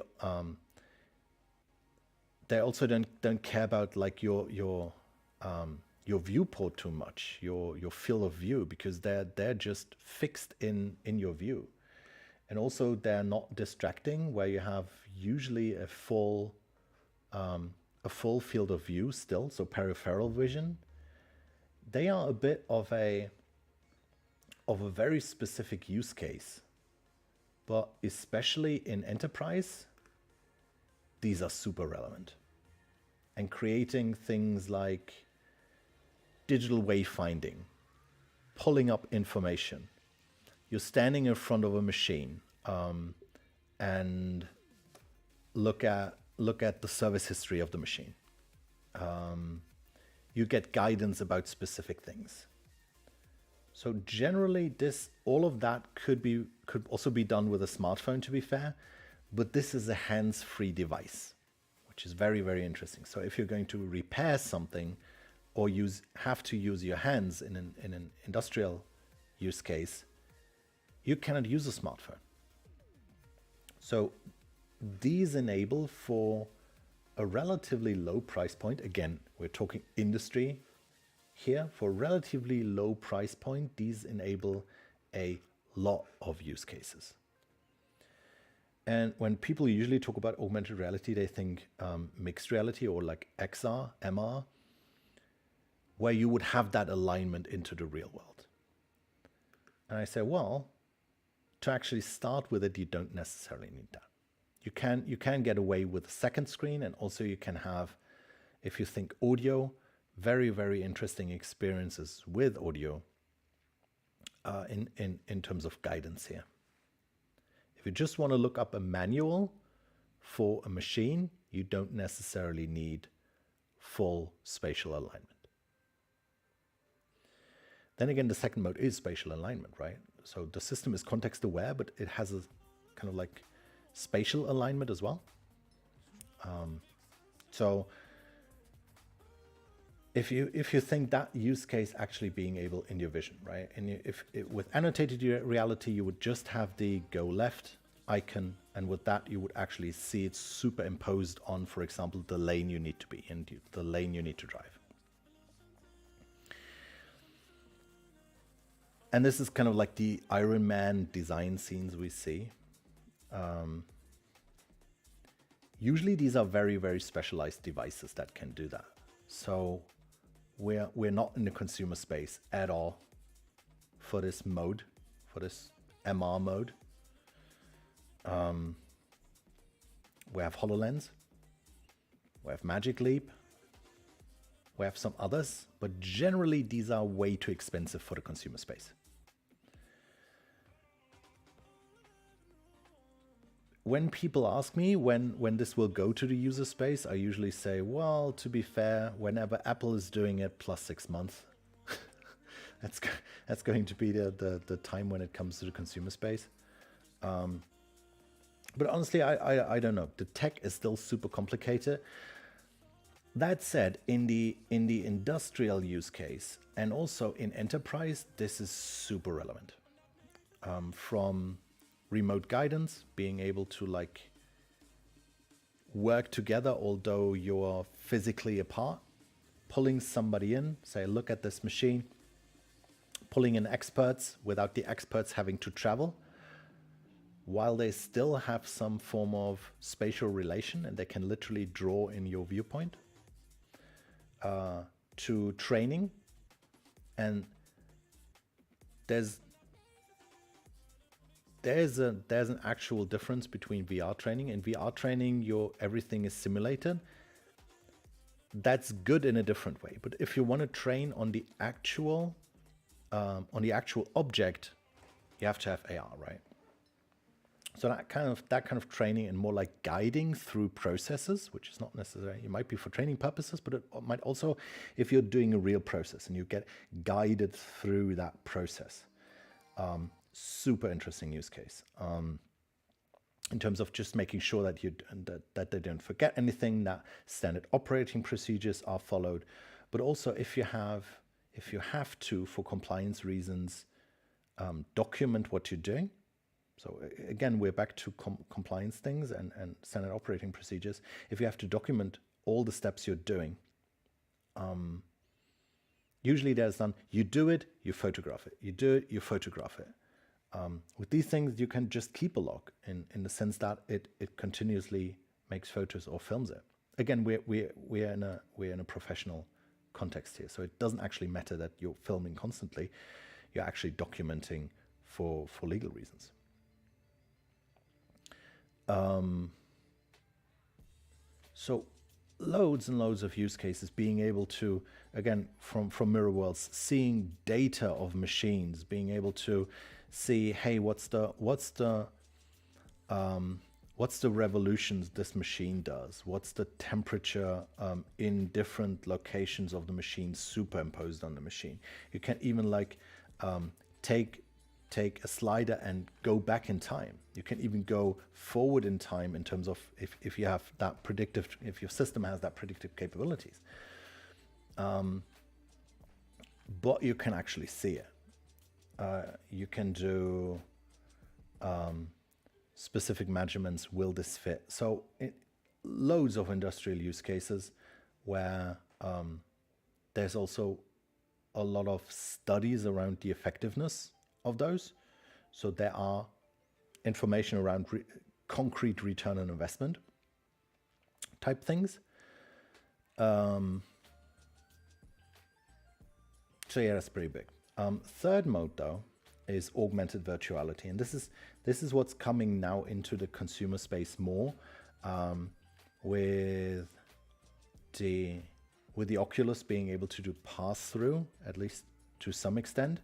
also don't care about like your viewport too much, your field of view, because they're just fixed in your view. And also they're not distracting, where you have usually a full field of view still, so peripheral vision. They are a bit of a very specific use case, but especially in enterprise, these are super relevant. And creating things like digital wayfinding, pulling up information. You're standing in front of a machine and look at the service history of the machine. You get guidance about specific things. So generally, all of that could also be done with a smartphone, to be fair, but this is a hands-free device, which is very, very interesting. So if you're going to repair something or have to use your hands in an industrial use case, you cannot use a smartphone. So these enable, for a relatively low price point, again, we're talking industry here, for a relatively low price point, these enable a lot of use cases. And when people usually talk about augmented reality, they think mixed reality or like XR, MR, where you would have that alignment into the real world. And I say, well, to actually start with it, you don't necessarily need that. You can get away with a second screen, and also you can have, if you think audio, very, very interesting experiences with audio in terms of guidance here. If you just want to look up a manual for a machine, you don't necessarily need full spatial alignment. Then again, the second mode is spatial alignment, right? So the system is context aware, but it has a kind of like spatial alignment as well. So if you think that use case actually being able in your vision, right? And with annotated reality, you would just have the go left icon, and with that you would actually see it superimposed on, for example, the lane you need to be in, the lane you need to drive. And this is kind of like the Iron Man design scenes we see. Usually these are very, very specialized devices that can do that. So we're not in the consumer space at all for this mode, for this MR mode. We have HoloLens, we have Magic Leap, we have some others, but generally these are way too expensive for the consumer space. When people ask me when this will go to the user space, I usually say, well, to be fair, whenever Apple is doing it, plus 6 months. That's going to be the time when it comes to the consumer space. But honestly, I don't know. The tech is still super complicated. That said, in the industrial use case and also in enterprise, this is super relevant. From remote guidance, being able to like work together, although you're physically apart, pulling somebody in, say, look at this machine, pulling in experts without the experts having to travel, while they still have some form of spatial relation and they can literally draw in your viewpoint, to training. And there's an actual difference between VR training. In VR training, everything is simulated. That's good in a different way. But if you want to train on the actual object, you have to have AR, right? So that kind of training and more like guiding through processes, which is not necessary. It might be for training purposes, but it might also, if you're doing a real process and you get guided through that process, Super interesting use case. In terms of just making sure that that they don't forget anything, that standard operating procedures are followed, but also if you have to, for compliance reasons, document what you're doing. So again, we're back to compliance things and standard operating procedures. If you have to document all the steps you're doing, usually there's done, you do it, you photograph it. You do it, you photograph it. With these things, you can just keep a log in the sense that it continuously makes photos or films it. Again, we're in a professional context here, so it doesn't actually matter that you're filming constantly. You're actually documenting for legal reasons. So loads and loads of use cases, being able to, again, from mirror worlds, seeing data of machines, being able to see, hey, what's the revolutions this machine does? What's the temperature in different locations of the machine superimposed on the machine? You can even like take a slider and go back in time. You can even go forward in time in terms of if you have that predictive, if your system has that predictive capabilities. But you can actually see it. You can do specific measurements. Will this fit? So loads of industrial use cases where there's also a lot of studies around the effectiveness of those. So there are information around concrete return on investment type things. So yeah, that's pretty big. Third mode though is augmented virtuality, and this is what's coming now into the consumer space more, with the Oculus being able to do pass-through, at least to some extent.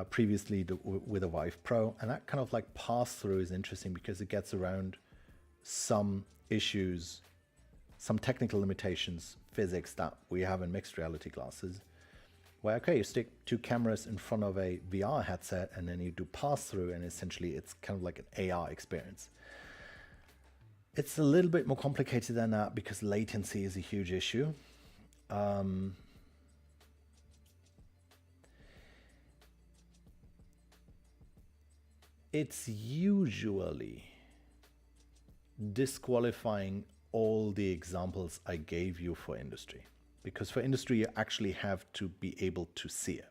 Previously with a Vive Pro, and that kind of like pass-through is interesting because it gets around some issues, some technical limitations, physics that we have in mixed reality glasses, where, okay, you stick two cameras in front of a VR headset and then you do pass-through, and essentially it's kind of like an AR experience. It's a little bit more complicated than that because latency is a huge issue. It's usually disqualifying all the examples I gave you for industry, because for industry, you actually have to be able to see it.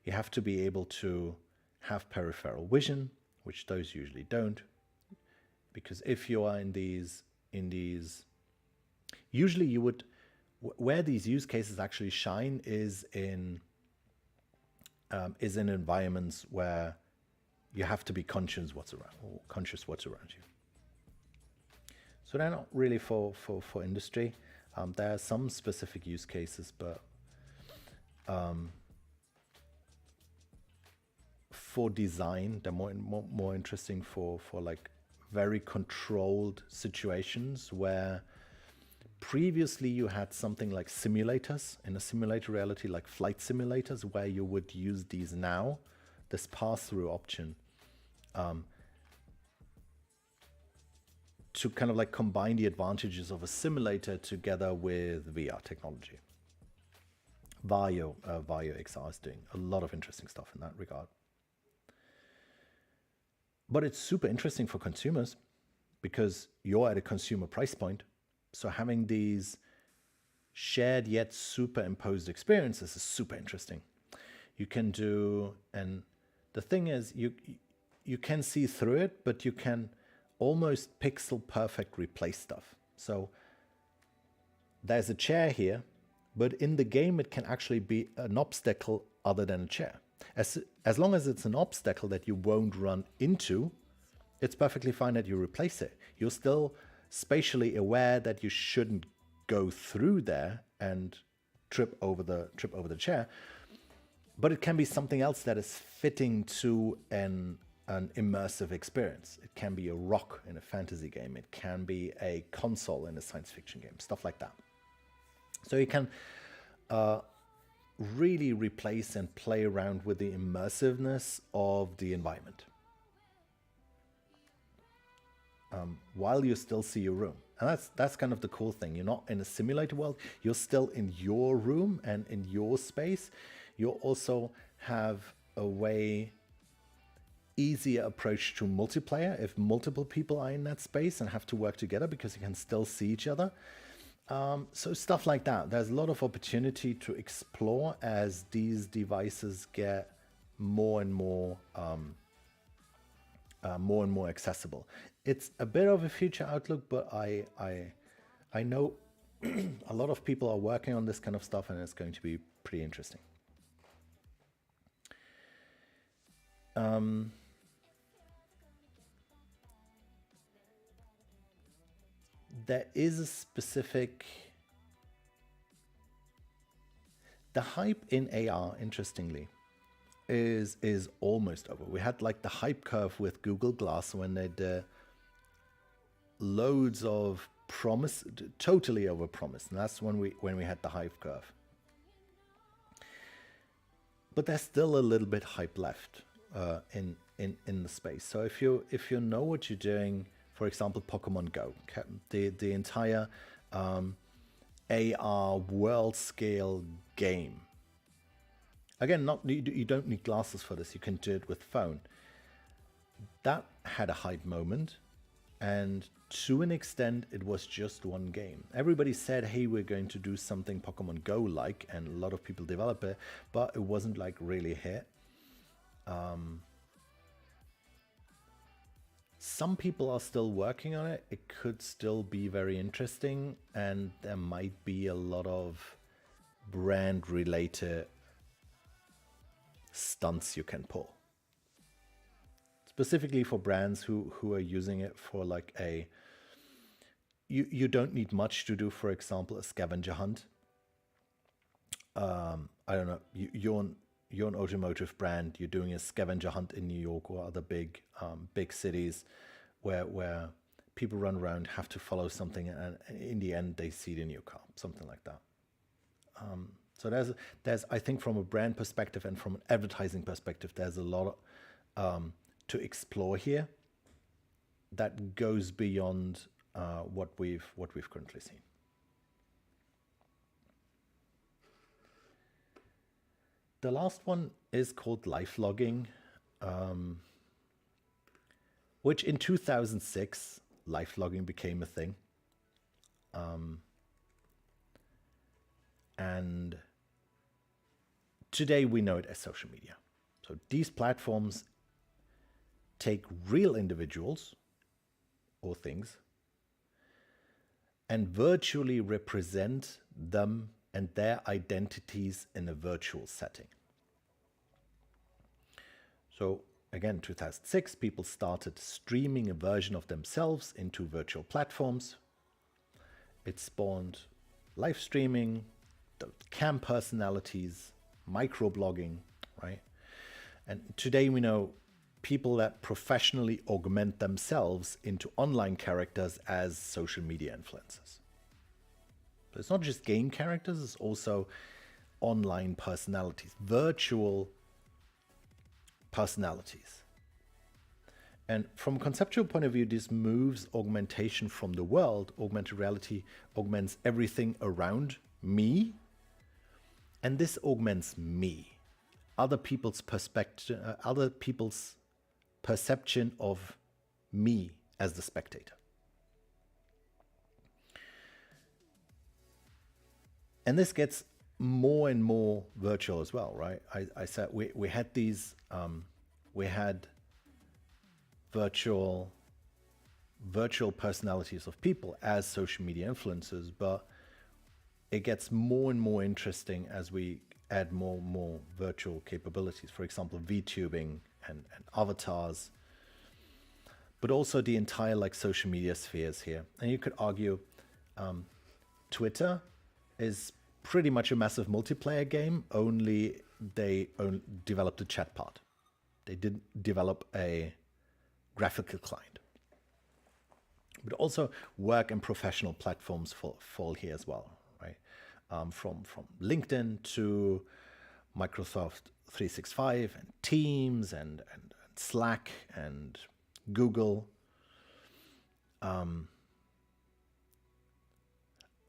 You have to be able to have peripheral vision, which those usually don't, because if you are in these, usually you would, where these use cases actually shine is in environments where you have to be conscious what's around you. So they're not really for industry. There are some specific use cases, but for design, they're more interesting for like very controlled situations where previously you had something like simulators in a simulator reality, like flight simulators, where you would use these now, this pass-through option, to kind of like combine the advantages of a simulator together with VR technology. Vario XR is doing a lot of interesting stuff in that regard. But it's super interesting for consumers because you're at a consumer price point. So having these shared yet superimposed experiences is super interesting. You can do, and the thing is, you can see through it, but you can almost pixel perfect replace stuff. So there's a chair here, but in the game it can actually be an obstacle other than a chair. As long as it's an obstacle that you won't run into, it's perfectly fine that you replace it. You're still spatially aware that you shouldn't go through there and trip over the chair, but it can be something else that is fitting to an immersive experience. It can be a rock in a fantasy game. It can be a console in a science fiction game, stuff like that. So you can really replace and play around with the immersiveness of the environment while you still see your room. And that's kind of the cool thing. You're not in a simulated world. You're still in your room and in your space. You also have a way easier approach to multiplayer if multiple people are in that space and have to work together because you can still see each other. So stuff like that. There's a lot of opportunity to explore as these devices get more and more accessible. It's a bit of a future outlook, but I know a lot of people are working on this kind of stuff, and it's going to be pretty interesting. There is a specific... The hype in AR, interestingly, is almost over. We had like the hype curve with Google Glass when they did loads of promise, totally overpromised, and that's when we had the hype curve. But there's still a little bit hype left in the space. So if you know what you're doing, for example, Pokemon Go, the entire AR world scale game. Again, you don't need glasses for this. You can do it with phone. That had a hype moment, and to an extent, it was just one game. Everybody said, "Hey, we're going to do something Pokemon Go like," and a lot of people develop it, but it wasn't like really a hit. Some people are still working on it. It could still be very interesting, and there might be a lot of brand-related stunts you can pull. Specifically for brands who are using it for like a... You don't need much to do, for example, a scavenger hunt. I don't know, you're an automotive brand, you're doing a scavenger hunt in New York or other big cities where people run around, have to follow something, and in the end they see it in your car, something like that. So there's I think from a brand perspective and from an advertising perspective, there's a lot to explore here that goes beyond what we've currently seen. The last one is called Lifelogging, which in 2006, Lifelogging became a thing. And today we know it as social media. So these platforms take real individuals or things and virtually represent them and their identities in a virtual setting. So again, 2006, people started streaming a version of themselves into virtual platforms. It spawned live streaming, the cam personalities, microblogging, right? And today we know people that professionally augment themselves into online characters as social media influencers. So it's not just game characters, it's also online personalities, virtual personalities. And from a conceptual point of view, this moves augmentation from the world. Augmented reality augments everything around me, and this augments me, other people's perspective, other people's perception of me as the spectator. And this gets more and more virtual as well, right? I said we had these, we had virtual personalities of people as social media influencers, but it gets more and more interesting as we add more virtual capabilities. For example, VTubing and avatars, but also the entire like social media spheres here. And you could argue Twitter is pretty much a massive multiplayer game, only they developed a chat part. They didn't develop a graphical client. But also work and professional platforms fall here as well, right? From LinkedIn to Microsoft 365 and Teams and Slack and Google.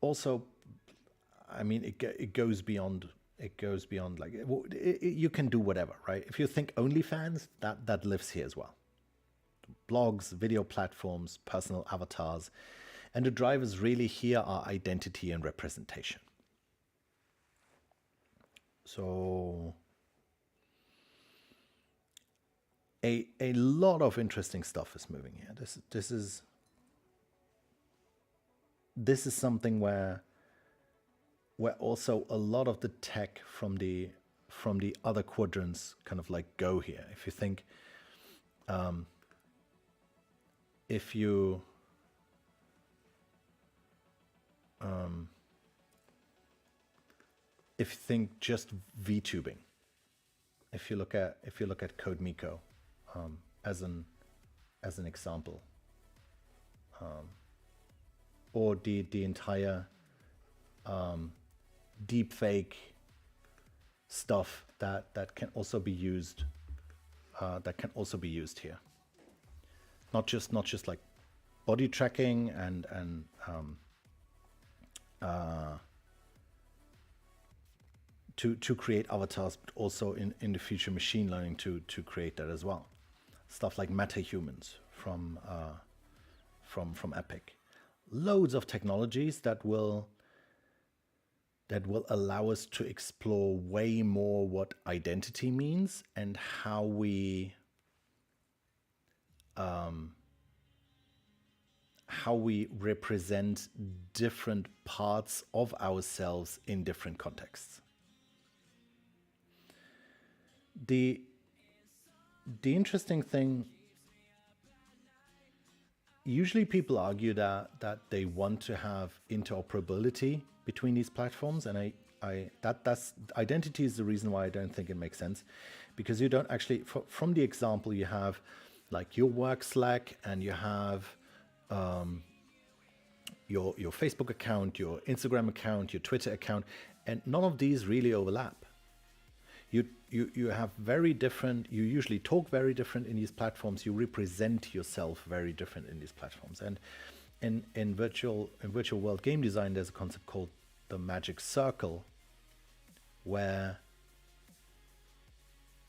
Also, I mean, it goes beyond. It goes beyond, like, you can do whatever, right? If you think OnlyFans, that lives here as well. Blogs, video platforms, personal avatars, and the drivers really here are identity and representation. So a lot of interesting stuff is moving here. This is something where also a lot of the tech from the other quadrants kind of like go here. If you think, if you think just VTubing, if you look at CodeMiko as an example, or the entire deepfake stuff that can also be used here. Not just like body tracking and to create avatars, but also in the future machine learning to create that as well. Stuff like metahumans from Epic. Loads of technologies that will allow us to explore way more what identity means and how we represent different parts of ourselves in different contexts. The interesting thing, usually people argue that they want to have interoperability between these platforms, and that's identity is the reason why I don't think it makes sense, because you don't actually, from the example, you have like your work Slack, and you have your Facebook account, your Instagram account, your Twitter account, and none of these really overlap. You have very different, you usually talk very different in these platforms, you represent yourself very different in these platforms. And in virtual world game design, there's a concept called the magic circle, where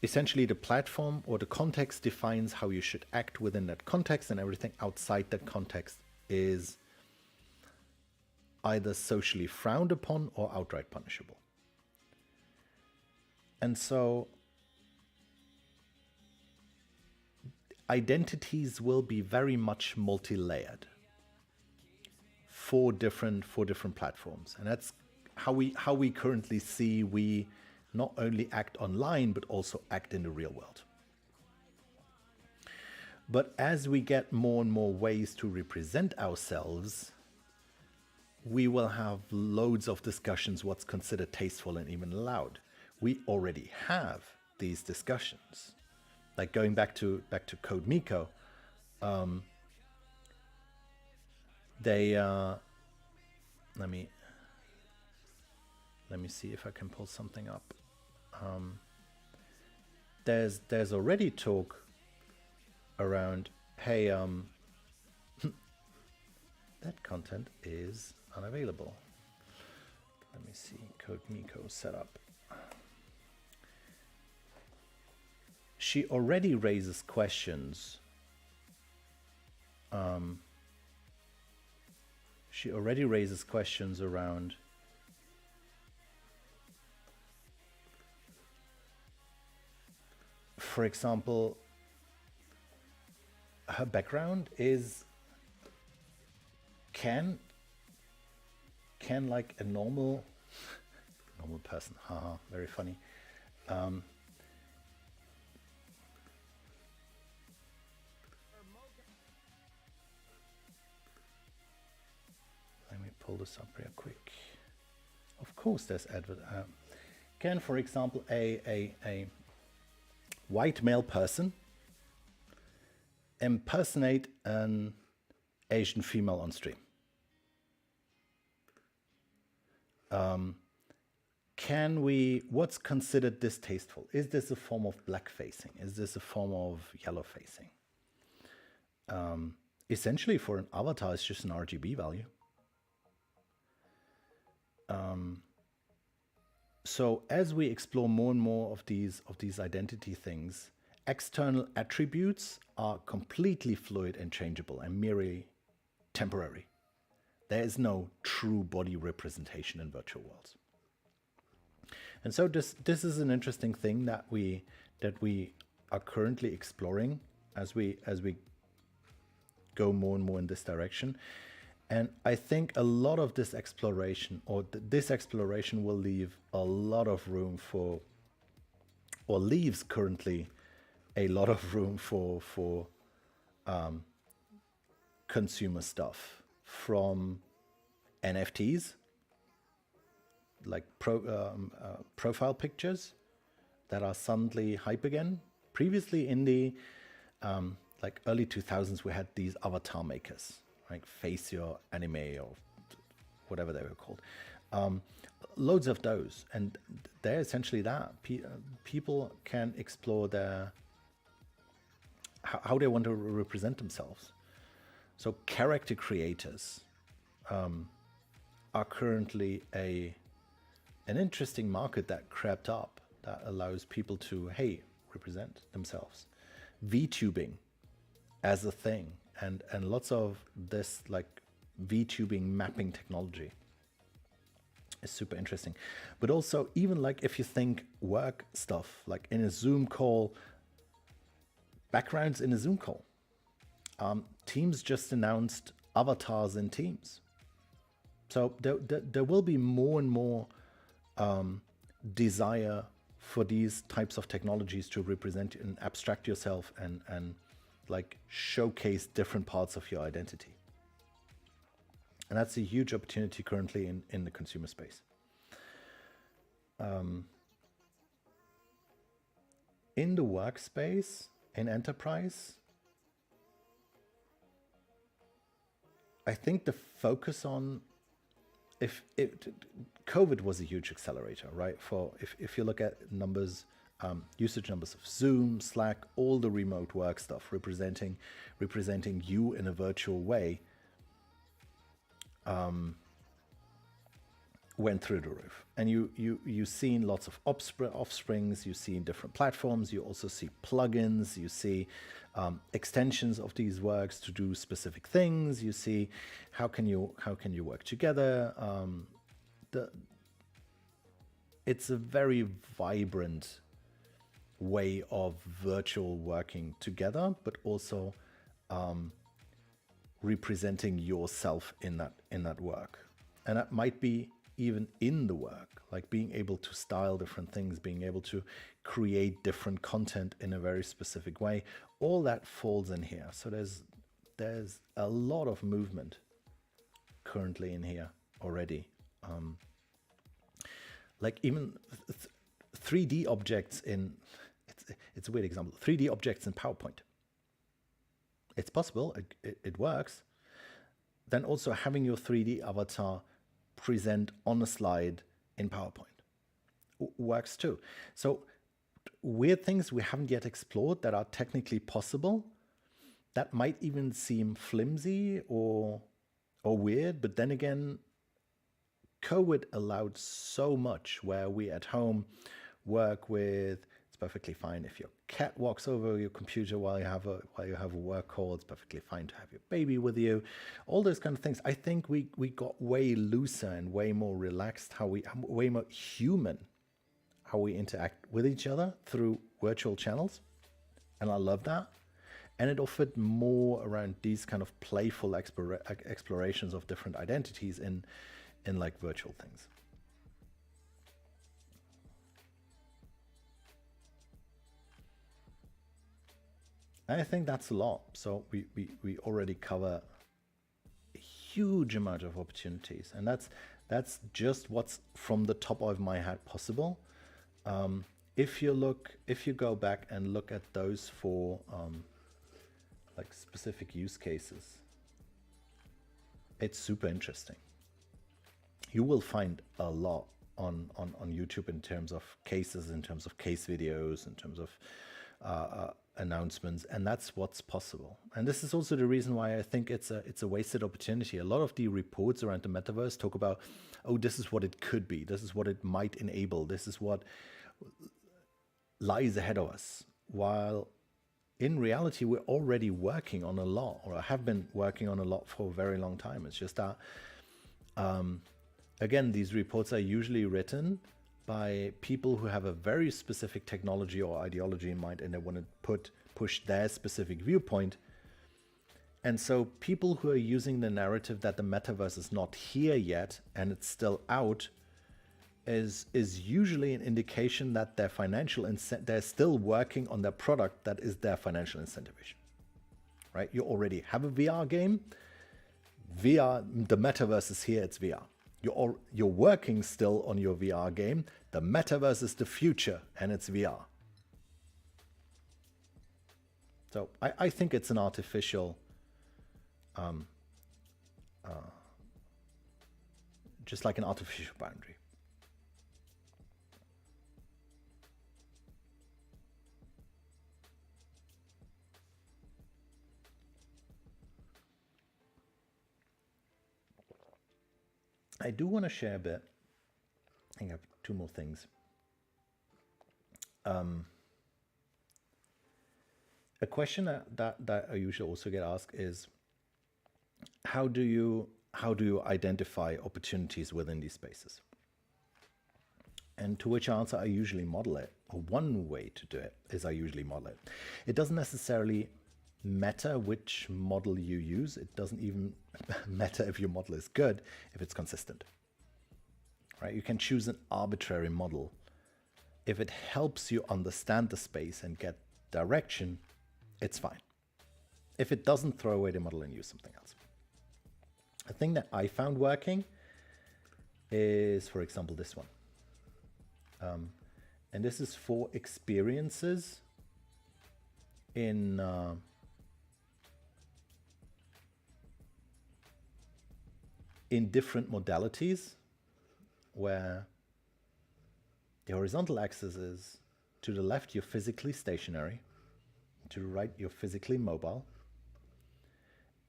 essentially the platform or the context defines how you should act within that context, and everything outside that context is either socially frowned upon or outright punishable. And so identities will be very much multi-layered for different platforms, and that's how we currently see we not only act online but also act in the real world. But as we get more and more ways to represent ourselves, we will have loads of discussions what's considered tasteful and even allowed. We already have these discussions. Like going back to CodeMiko, they let me see if I can pull something up. There's already talk around, hey, that content is unavailable. Let me see, CodeMiko setup. She already raises questions. She already raises questions around for example, her background is can like a normal person, haha, very funny. Let me pull this up real quick. Of course, there's advert. Can, for example, a white male person impersonate an Asian female on stream? what's considered distasteful? Is this a form of black facing? Is this a form of yellow facing? Essentially, for an avatar, it's just an RGB value. So as we explore more and more of these identity things, external attributes are completely fluid and changeable and merely temporary. There is no true body representation in virtual worlds. And so this is an interesting thing that we are currently exploring as we go more and more in this direction. And I think a lot of this exploration, this exploration, will leave a lot of room for, or leaves currently a lot of room for consumer stuff, from NFTs, like profile pictures that are suddenly hype again. Previously in the like early 2000s, we had these avatar makers, like Face Your Anime or whatever they were called. Loads of those, and they're essentially that. People can explore how they want to represent themselves. So character creators are currently an interesting market that crept up that allows people to, hey, represent themselves. VTubing as a thing, and lots of this like VTubing mapping technology is super interesting. But also, even like if you think work stuff, like in a Zoom call, backgrounds in a Zoom call. Teams just announced avatars in Teams. So there will be more and more desire for these types of technologies to represent and abstract yourself and like showcase different parts of your identity. And that's a huge opportunity currently in the consumer space. In the workspace, in enterprise, I think the focus on, COVID was a huge accelerator, right? For if you look at numbers, usage numbers of Zoom, Slack, all the remote work stuff, representing you in a virtual way, went through the roof. And you've seen lots of offsprings, you see in different platforms, you also see plugins, you see extensions of these works to do specific things, you see how can you work together. It's a very vibrant way of virtual working together, but also representing yourself in that work. And that might be even in the work, like being able to style different things, being able to create different content in a very specific way. All that falls in here. So there's a lot of movement currently in here already. Like even 3D objects in, it's a weird example, 3D objects in PowerPoint. It's possible, it works. Then also having your 3D avatar present on a slide in PowerPoint works too. So weird things we haven't yet explored that are technically possible, that might even seem flimsy or weird, but then again, COVID allowed so much where we at home work with. It's perfectly fine if your cat walks over your computer while you have a work call. It's perfectly fine to have your baby with you. All those kind of things. I think we got way looser and way more relaxed, way more human, how we interact with each other through virtual channels. And I love that. And it offered more around these kind of playful explorations of different identities in like virtual things. I think that's a lot. So we already cover a huge amount of opportunities, and that's just what's from the top of my head possible. If you go back and look at those four like specific use cases, it's super interesting. You will find a lot on YouTube in terms of cases, in terms of case videos, in terms of announcements, and that's what's possible. And this is also the reason why I think it's a wasted opportunity. A lot of the reports around the metaverse talk about, oh, this is what it could be, this is what it might enable, this is what lies ahead of us, while in reality we're already working on a lot, or have been working on a lot for a very long time. It's just that again, these reports are usually written by people who have a very specific technology or ideology in mind, and they want to push their specific viewpoint. And so people who are using the narrative that the metaverse is not here yet and it's still out is usually an indication that their they're still working on their product that is their financial incentivization, right? You already have a VR game. VR, the metaverse is here, it's VR. You're working still on your VR game. The metaverse is the future, and it's VR. So I think it's an artificial, just like an artificial boundary. I do want to share a bit. I think I have two more things. A question that I usually also get asked is, how do you identify opportunities within these spaces? And to which answer I usually model it, or one way to do it is I usually model it. It doesn't necessarily matter which model you use. It doesn't even matter if your model is good, if it's consistent, right? You can choose an arbitrary model. If it helps you understand the space and get direction, it's fine. If it doesn't, throw away the model and use something else. A thing that I found working is, for example, this one. And this is for experiences in different modalities, where the horizontal axis is, to the left you're physically stationary, to the right you're physically mobile,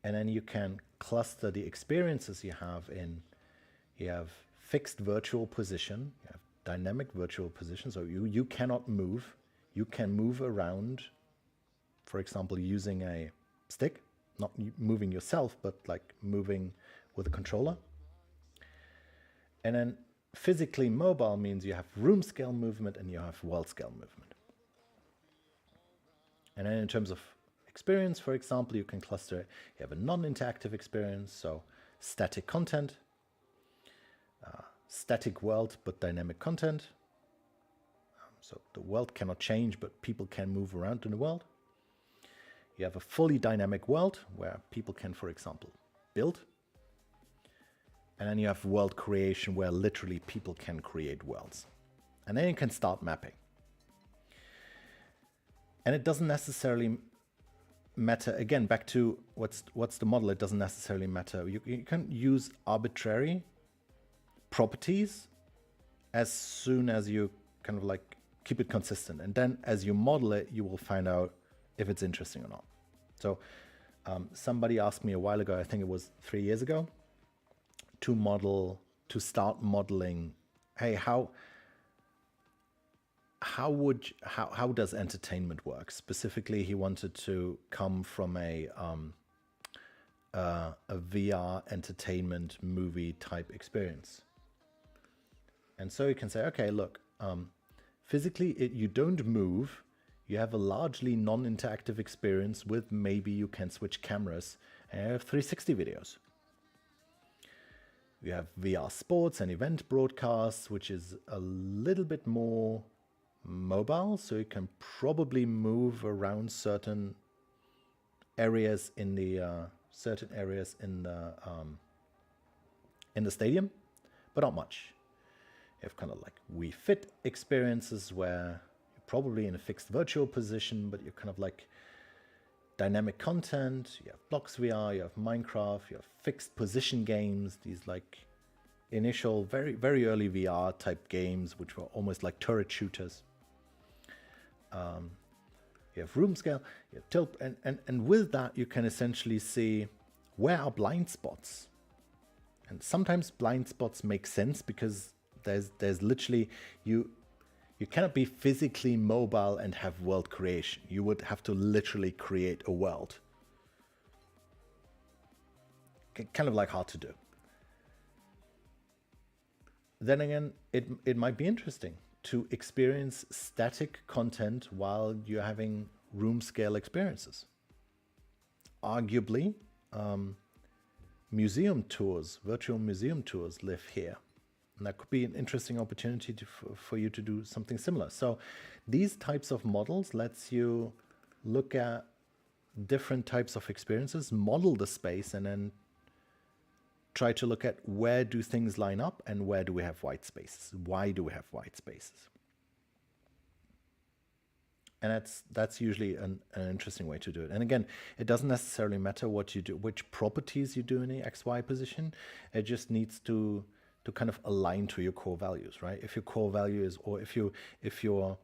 and then you can cluster the experiences you have in, you have fixed virtual position, you have dynamic virtual position, so you cannot move, you can move around, for example, using a stick, not moving yourself, but like moving with a controller. And then physically mobile means you have room scale movement and you have world scale movement. And then in terms of experience, for example, you can cluster, you have a non-interactive experience, so static content, static world, but dynamic content. So the world cannot change, but people can move around in the world. You have a fully dynamic world where people can, for example, build. And then you have world creation where literally people can create worlds. And then you can start mapping. And it doesn't necessarily matter, again, back to what's the model, it doesn't necessarily matter. You can use arbitrary properties as soon as you kind of like keep it consistent. And then as you model it, you will find out if it's interesting or not. So somebody asked me a while ago, I think it was 3 years ago, to start modeling, hey, how does entertainment work? Specifically, he wanted to come from a VR entertainment movie type experience. And so you can say, okay, look, physically you don't move, you have a largely non-interactive experience with maybe you can switch cameras and you have 360 videos. You have VR sports and event broadcasts, which is a little bit more mobile, so you can probably move around certain areas in the stadium, but not much. You have kind of like Wii Fit experiences where you're probably in a fixed virtual position, but you're kind of like dynamic content. You have Blocks VR, you have Minecraft, you have fixed position games, these like initial, very, very early VR type games, which were almost like turret shooters. You have room scale, you have tilt, and with that, you can essentially see where are blind spots. And sometimes blind spots make sense because there's literally, you cannot be physically mobile and have world creation. You would have to literally create a world. Kind of like hard to do. Then again, it might be interesting to experience static content while you're having room scale experiences. Arguably, museum tours, virtual museum tours live here. And that could be an interesting opportunity for you to do something similar. So these types of models lets you look at different types of experiences, model the space, and then try to look at where do things line up and where do we have white spaces? Why do we have white spaces? And that's usually an interesting way to do it. And again, it doesn't necessarily matter what you do, which properties you do in the XY position. It just needs to kind of align to your core values, right? If your core value is, or if your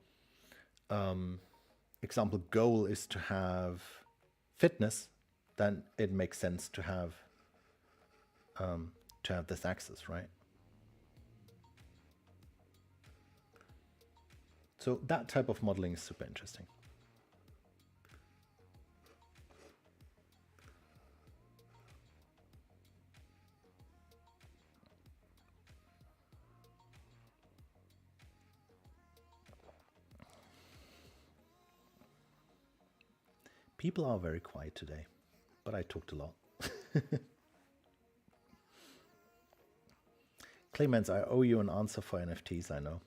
example goal is to have fitness, then it makes sense to have this axis, right? So that type of modeling is super interesting. People are very quiet today, but I talked a lot. Clemens, I owe you an answer for NFTs, I know.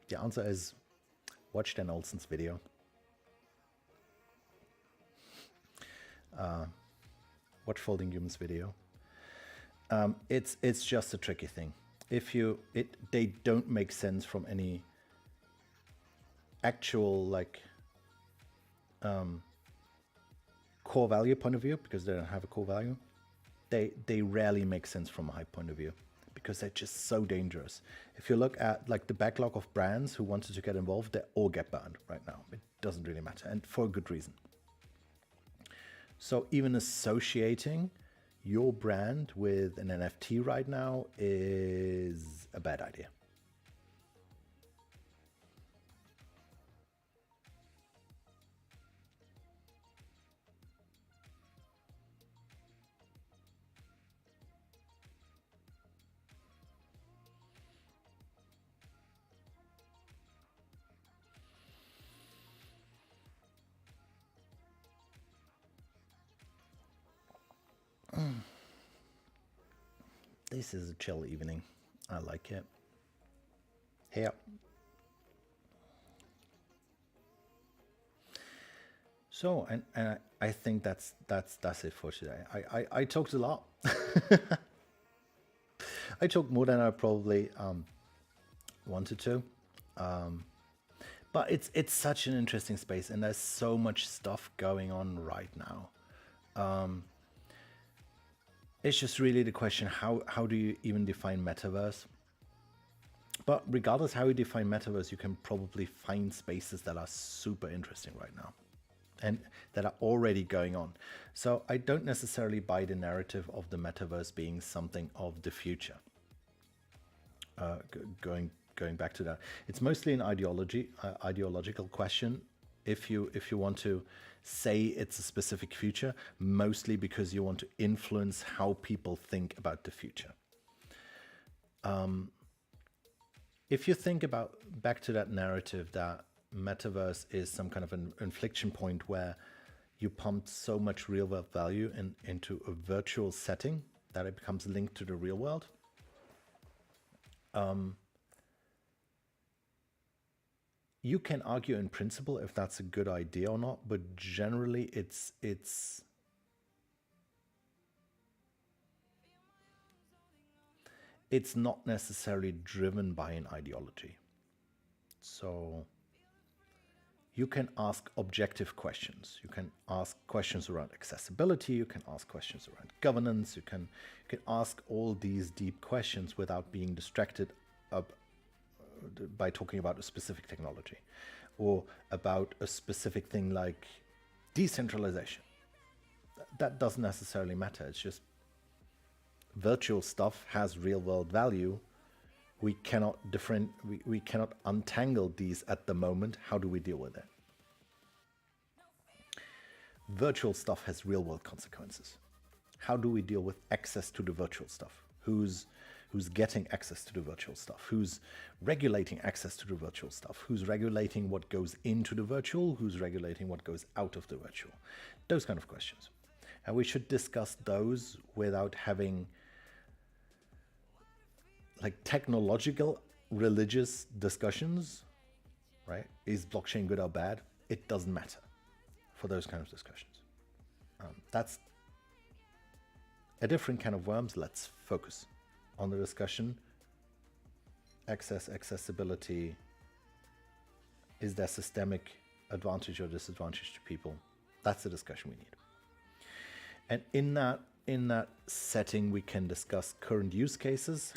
The answer is watch Dan Olsen's video. Watch Folding Humans video. It's just a tricky thing. They don't make sense from any actual like core value point of view, because they don't have a core value. They rarely make sense from a hype point of view because they're just so dangerous. If you look at like the backlog of brands who wanted to get involved, they all get burned right now. It doesn't really matter, and for a good reason. So even associating your brand with an NFT right now is a bad idea. This is a chill evening. I like it. Yeah. So, and I think that's it for today. I talked a lot. I talked more than I probably wanted to. But it's such an interesting space, and there's so much stuff going on right now. It's just really the question, how do you even define metaverse? But regardless how you define metaverse, you can probably find spaces that are super interesting right now and that are already going on. So I don't necessarily buy the narrative of the metaverse being something of the future. Going back to that, it's mostly an ideological question. If you want to say it's a specific future, mostly because you want to influence how people think about the future. If you think about back to that narrative that metaverse is some kind of an inflection point where you pump so much real world value into a virtual setting that it becomes linked to the real world. You can argue in principle if that's a good idea or not, but generally it's not necessarily driven by an ideology. So you can ask objective questions. You can ask questions around accessibility. You can ask questions around governance. You can ask all these deep questions without being distracted by talking about a specific technology or about a specific thing like decentralization. That doesn't necessarily matter. It's just virtual stuff has real world value. We cannot we cannot untangle these at the moment. How do we deal with it? Virtual stuff has real world consequences. How do we deal with access to the virtual stuff? Who's getting access to the virtual stuff? Who's regulating access to the virtual stuff? Who's regulating what goes into the virtual? Who's regulating what goes out of the virtual? Those kind of questions. And we should discuss those without having like technological, religious discussions, right? Is blockchain good or bad? It doesn't matter for those kind of discussions. That's a different kind of worms. Let's focus on the discussion. Accessibility. Is there systemic advantage or disadvantage to people? That's the discussion we need. And in that setting, we can discuss current use cases,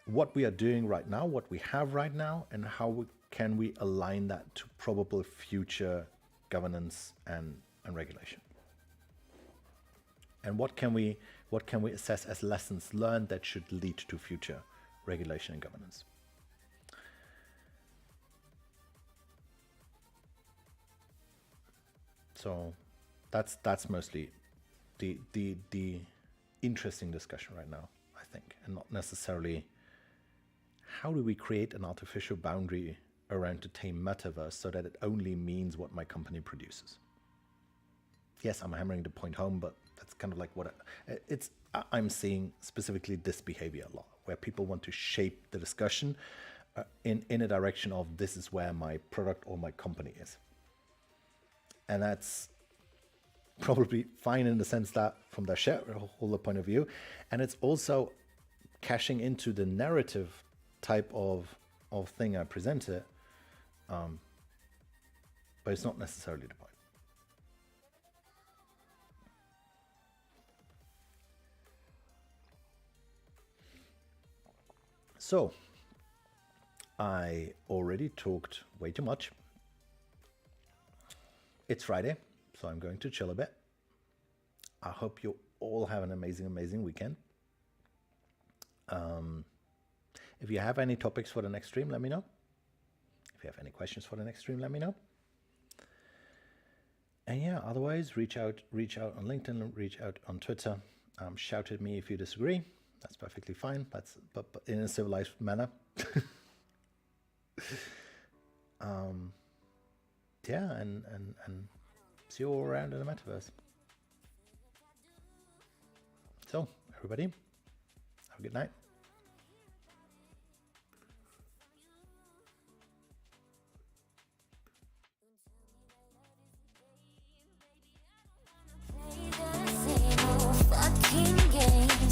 what we are doing right now, what we have right now, and how can we align that to probable future governance and regulation. And what can we assess as lessons learned that should lead to future regulation and governance. So that's mostly the interesting discussion right now, I think, and not necessarily how do we create an artificial boundary around the term metaverse so that it only means what my company produces. Yes, I'm hammering the point home, but that's kind of like what I'm seeing specifically this behavior a lot, where people want to shape the discussion in a direction of this is where my product or my company is. And that's probably fine in the sense that from the shareholder point of view, and it's also cashing into the narrative type of thing I presented, but it's not necessarily the point. So I already talked way too much. It's Friday, so I'm going to chill a bit. I hope you all have an amazing weekend. If you have any topics for the next stream, let me know. If you have any questions for the next stream, let me know. And yeah, otherwise, reach out on LinkedIn, reach out on Twitter. Shout at me if you disagree. That's perfectly fine. But in a civilized manner. Yeah, and see you all around in the metaverse. So, everybody, have a good night.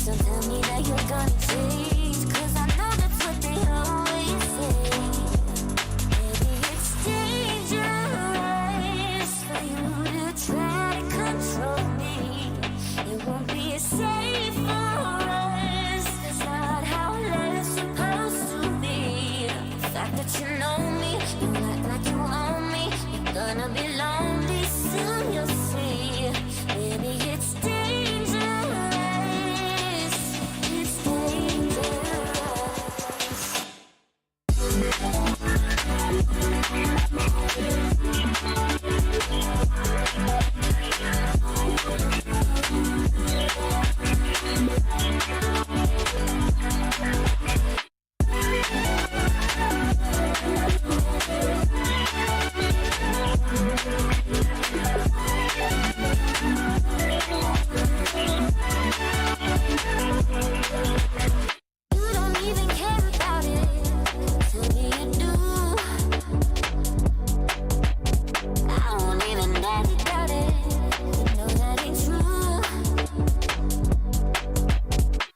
Don't tell me that you're gonna change, 'cause I know that's what they always say. Maybe it's dangerous for you to try to control me. It won't be as safe for us. That's not how love's supposed to be. The fact that you know me, you act like you own me. You're gonna be lonely soon, you'll see. Maybe it's dangerous.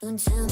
Until